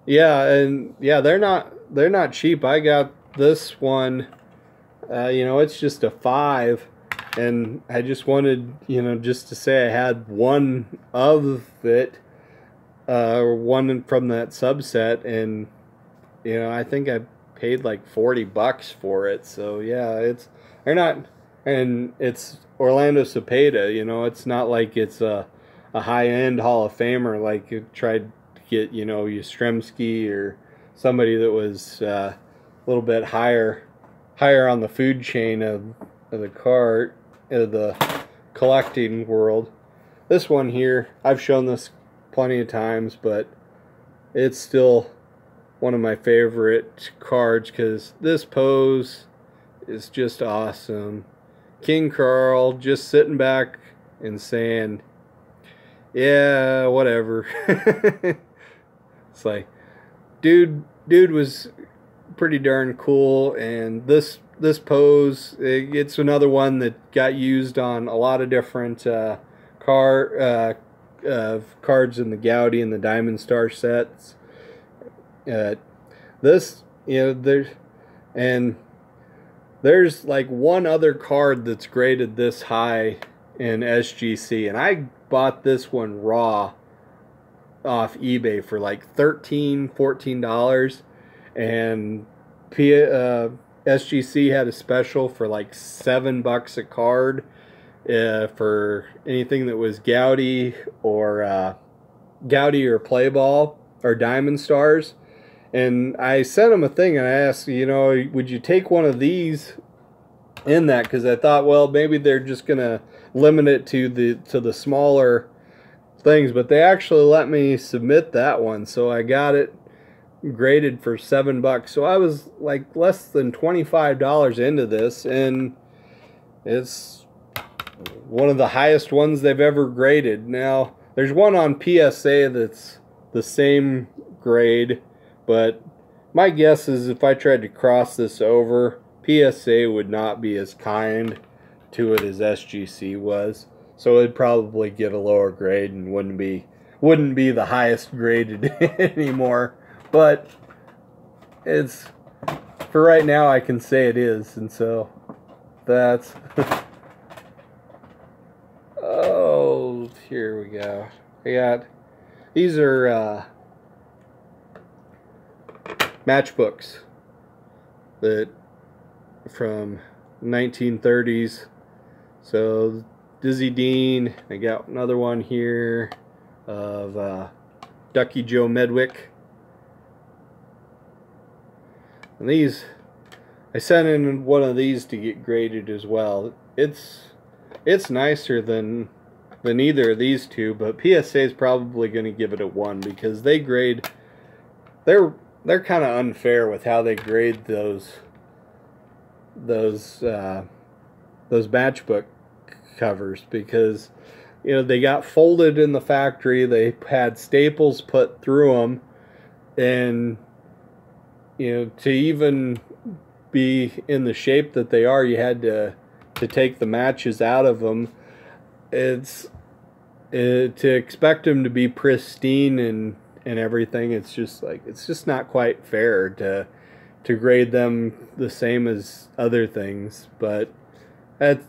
Yeah, and yeah, they're not cheap. I got this one, you know, it's just a 5, and I just wanted, you know, just to say I had one of it, one from that subset, and you know, I think I paid like $40 for it. So yeah, they're not, and it's Orlando Cepeda. You know, it's not like it's a high-end Hall of Famer like you tried to get, you know, Yastrzemski or somebody that was a little bit higher on the food chain of the collecting world. This one here, I've shown this plenty of times, but it's still one of my favorite cards because this pose is just awesome. King Carl just sitting back and saying, yeah, whatever. It's like, dude was pretty darn cool. And this pose, it's another one that got used on a lot of different cards in the Gaudi and the Diamond Star sets. This, you know, there's like one other card that's graded this high in SGC, and I bought this one raw off eBay for like $13-14, and SGC had a special for like $7 a card for anything that was Gaudi or Play Ball or Diamond Stars. And I sent him a thing and I asked, you know, would you take one of these in that? Because I thought, well, maybe they're just gonna limit it to the smaller things, but they actually let me submit that one, so I got it graded for $7. So I was like less than $25 into this, and it's one of the highest ones they've ever graded. Now there's one on PSA that's the same grade, but my guess is if I tried to cross this over, PSA would not be as kind to it as SGC was. So it'd probably get a lower grade and wouldn't be the highest graded anymore. But it's, for right now, I can say it is, and so that's oh, here we go. I got, these are matchbooks that from 1930s. So Dizzy Dean, I got another one here of Ducky Joe Medwick. And these, I sent in one of these to get graded as well. It's nicer than either of these two, but PSA is probably going to give it a 1 because they grade, they're kind of unfair with how they grade those matchbook covers, because you know they got folded in the factory, they had staples put through them, and you know, to even be in the shape that they are, you had to take the matches out of them. To expect them to be pristine and everything, it's just like, it's just not quite fair to grade them the same as other things. But that's,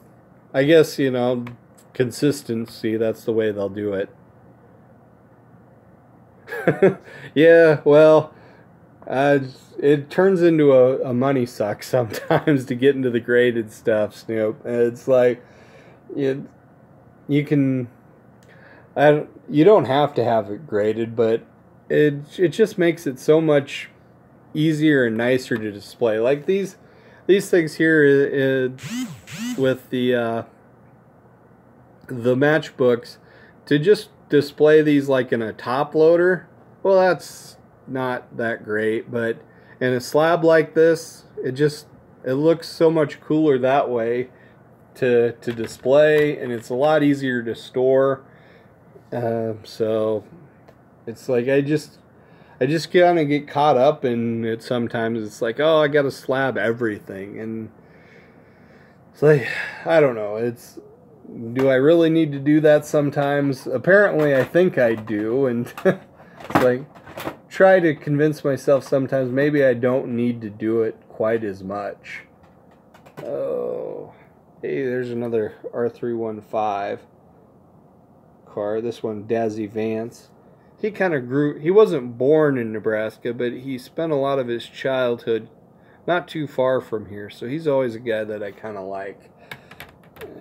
I guess, you know, consistency, that's the way they'll do it. Yeah, well, it turns into a money suck sometimes to get into the graded stuff, Snoop. It's like, you can, you don't have to have it graded, but it just makes it so much easier and nicer to display. Like these things here with the matchbooks, to just display these like in a top loader, well, that's not that great. But in a slab like this, it looks so much cooler that way to display, and it's a lot easier to store. So it's like I just kind of get caught up in it sometimes. It's like, oh, I gotta slab everything, and it's like, I don't know, do I really need to do that sometimes? Apparently I think I do, and it's like, try to convince myself sometimes maybe I don't need to do it quite as much. Oh, hey, there's another R315 car. This one, Dazzy Vance. He kind of grew, he wasn't born in Nebraska, but he spent a lot of his childhood not too far from here, so he's always a guy that I kind of like.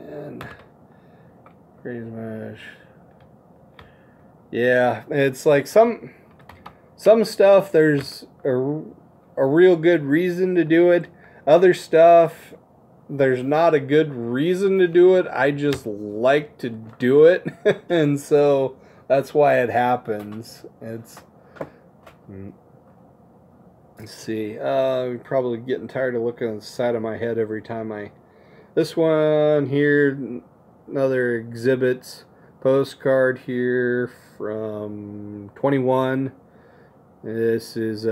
And Crazy Mash. Yeah, it's like some stuff there's a real good reason to do it. Other stuff, there's not a good reason to do it. I just like to do it. And so that's why it happens. Let's see. I'm probably getting tired of looking at the side of my head every time this one here, another exhibits postcard here from 21. This is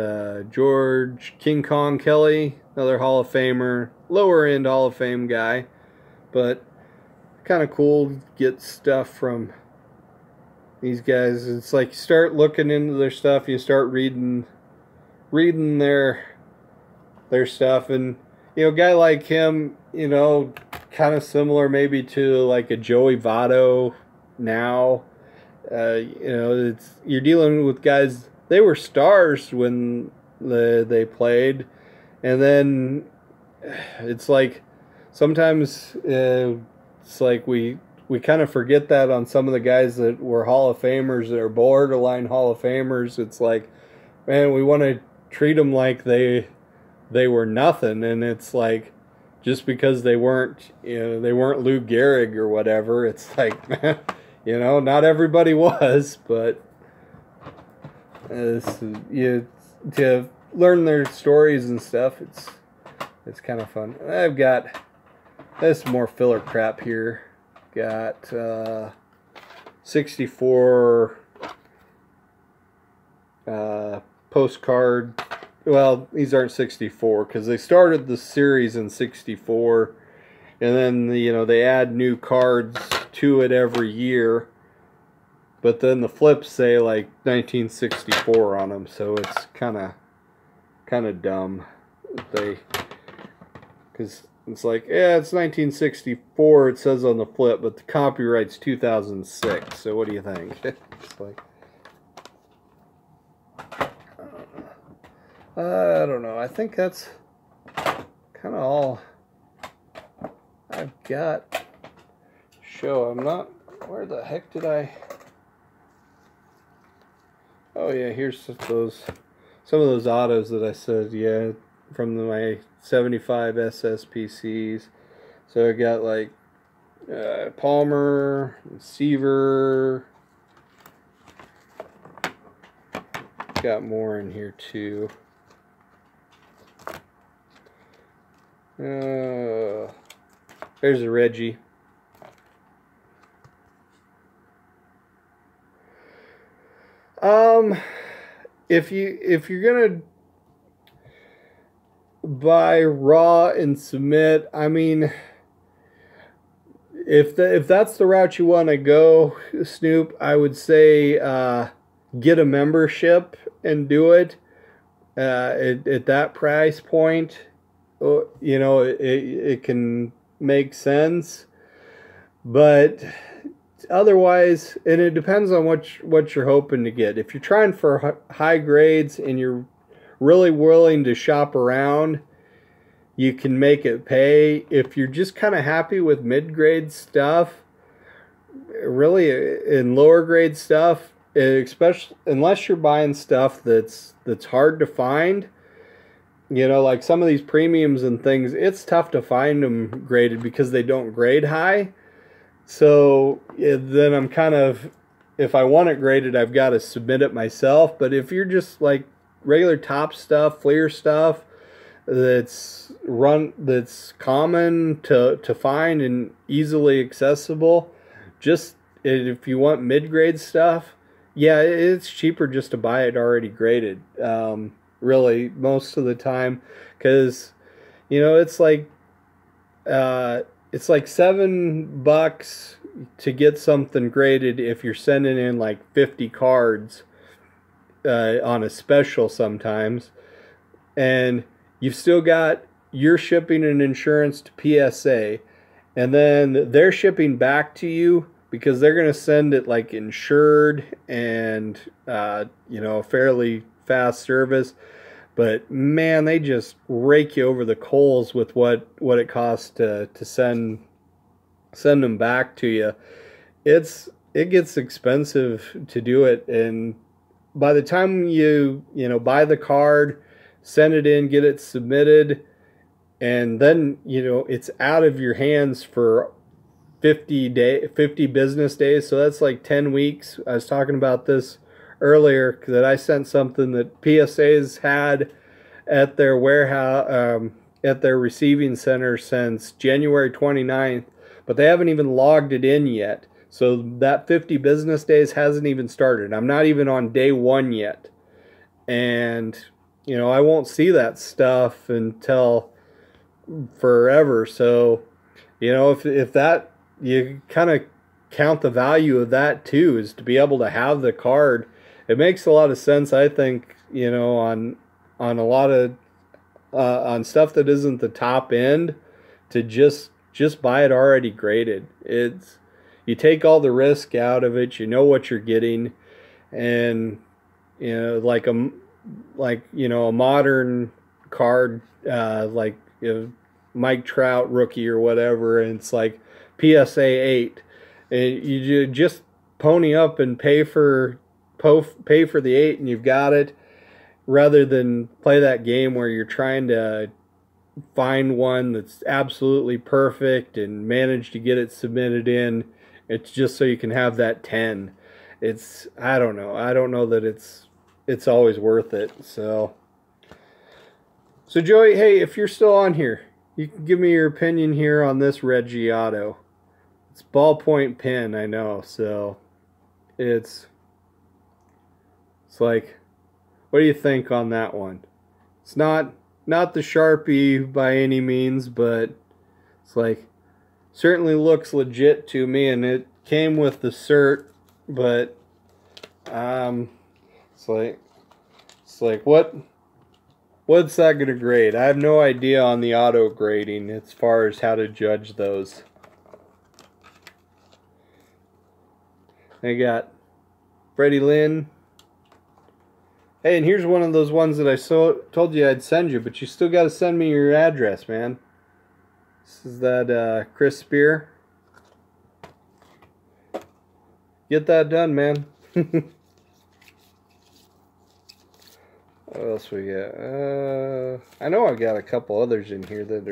George King Kong Kelly, another Hall of Famer, lower end Hall of Fame guy, but kind of cool to get stuff from these guys. It's like you start looking into their stuff, you start reading their stuff, and you know, a guy like him, you know, kind of similar maybe to like a Joey Votto now. You know, you're dealing with guys. They were stars when they played, and then it's like sometimes it's like we kind of forget that on some of the guys that were Hall of Famers, that are borderline Hall of Famers. It's like, man, we want to treat them like they were nothing, and it's like, just because they weren't, you know, they weren't Lou Gehrig or whatever, it's like, you know, not everybody was, but to learn their stories and stuff, it's kind of fun. I've got this more filler crap here. Got 64 postcard. Well, these aren't 64 because they started the series in 64, and then you know, they add new cards to it every year. But then the flips say like 1964 on them, so it's kind of dumb. Because it's like, yeah, it's 1964. It says on the flip, but the copyright's 2006. So what do you think? It's like, I don't know. I think that's kind of all I've got. Show. I'm not. Where the heck did I? Oh yeah, here's some of those autos that I said, yeah, from my 75 SSPCs. So I got like Palmer, Seaver. Got more in here too. There's a Reggie. If you're gonna buy raw and submit, I mean, if that's the route you want to go, Snoop, I would say get a membership and do it at that price point. You know, it can make sense, but otherwise, and it depends on what you're hoping to get. If you're trying for high grades and you're really willing to shop around, you can make it pay. If you're just kind of happy with mid-grade stuff, really in lower grade stuff, especially unless you're buying stuff that's hard to find, you know, like some of these premiums and things, it's tough to find them graded because they don't grade high. So then I'm kind of, if I want it graded, I've got to submit it myself. But if you're just like regular top stuff, Fleer stuff, that's common to find and easily accessible, just if you want mid-grade stuff, yeah, it's cheaper just to buy it already graded, really most of the time, because you know it's like $7 to get something graded if you're sending in like 50 cards on a special sometimes, and you've still got your shipping and insurance to PSA, and then they're shipping back to you because they're going to send it like insured and you know, fairly fast service. But man, they just rake you over the coals with what it costs to send them back to you. It gets expensive to do it, and by the time you know, buy the card, send it in, get it submitted, and then you know it's out of your hands for 50 business days. So that's like 10 weeks. I was talking about this earlier, that I sent something that PSA's had at their warehouse, at their receiving center since January 29th, but they haven't even logged it in yet. So that 50 business days hasn't even started. I'm not even on day 1 yet. And, you know, I won't see that stuff until forever. So, you know, if that, you kind of count the value of that too, is to be able to have the card. It makes a lot of sense, I think, you know, on a lot of on stuff that isn't the top end, to just buy it already graded. It's, you take all the risk out of it, you know what you're getting, and you know, like you know, a modern card, like you know, Mike Trout rookie or whatever, and it's like PSA 8, and you just pony up and pay for the 8 and you've got it, rather than play that game where you're trying to find one that's absolutely perfect and manage to get it submitted in. It's just so you can have that 10. It's, I don't know that it's always worth it. So Joey, hey, if you're still on here, you can give me your opinion here on this Reggie Auto. It's ballpoint pen, I know, so it's like, what do you think on that one? It's not the Sharpie by any means, but it's like, certainly looks legit to me, and it came with the cert, but it's like what's that gonna grade? I have no idea on the auto grading as far as how to judge those. I got Freddie Lynn. Hey, and here's one of those ones that I told you I'd send you, but you still got to send me your address, man. This is that Chris Spear. Get that done, man. What else we got? I know I got a couple others in here that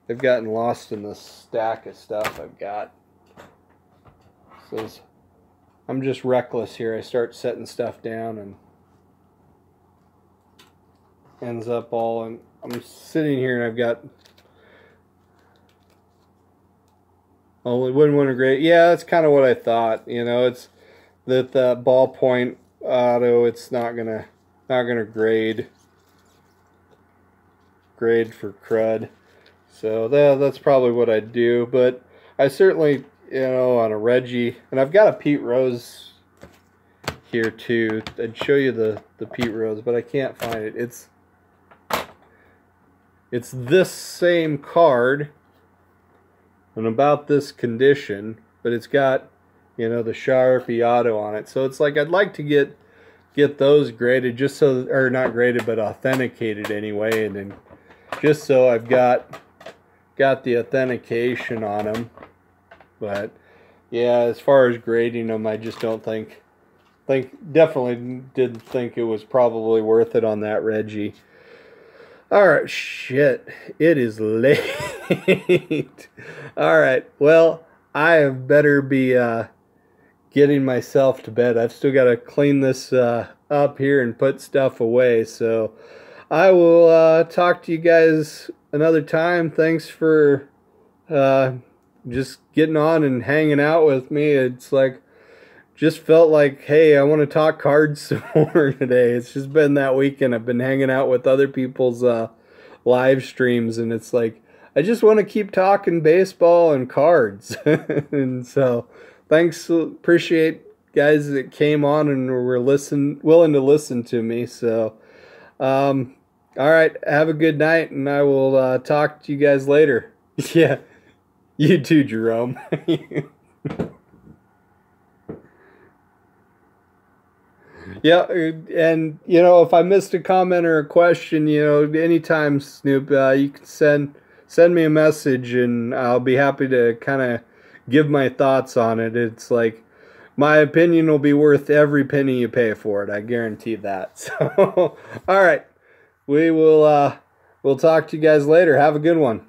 they've gotten lost in the stack of stuff I've got. So I'm just reckless here. I start setting stuff down and ends up all, and I'm sitting here and I've got, oh, it wouldn't want to grade. Yeah, that's kind of what I thought. You know, it's that ballpoint auto, it's not gonna grade for crud. So that's probably what I'd do. But I certainly, you know, on a Reggie, and I've got a Pete Rose here too. I'd show you the Pete Rose, but I can't find it. It's this same card and about this condition, but it's got, you know, the Sharpie Auto on it. So it's like, I'd like to get those graded, just so, or not graded, but authenticated anyway, and then just so I've got the authentication on them. But yeah, as far as grading them, I just don't definitely didn't think it was probably worth it on that Reggie. All right, shit. It is late. All right. Well, I have better be getting myself to bed. I've still got to clean this up here and put stuff away. So I will talk to you guys another time. Thanks for uh, just getting on and hanging out with me. It's like, just felt like, hey, I want to talk cards some more today. It's just been that weekend. I've been hanging out with other people's live streams, and it's like, I just want to keep talking baseball and cards. And so, thanks, appreciate guys that came on and were willing to listen to me. So, all right, have a good night, and I will talk to you guys later. Yeah, you too, Jerome. Yeah, and if I missed a comment or a question, anytime, Snoop, you can send me a message, and I'll be happy to kind of give my thoughts on it. It's like my opinion will be worth every penny you pay for it. I guarantee that. So, all right, we'll talk to you guys later. Have a good one.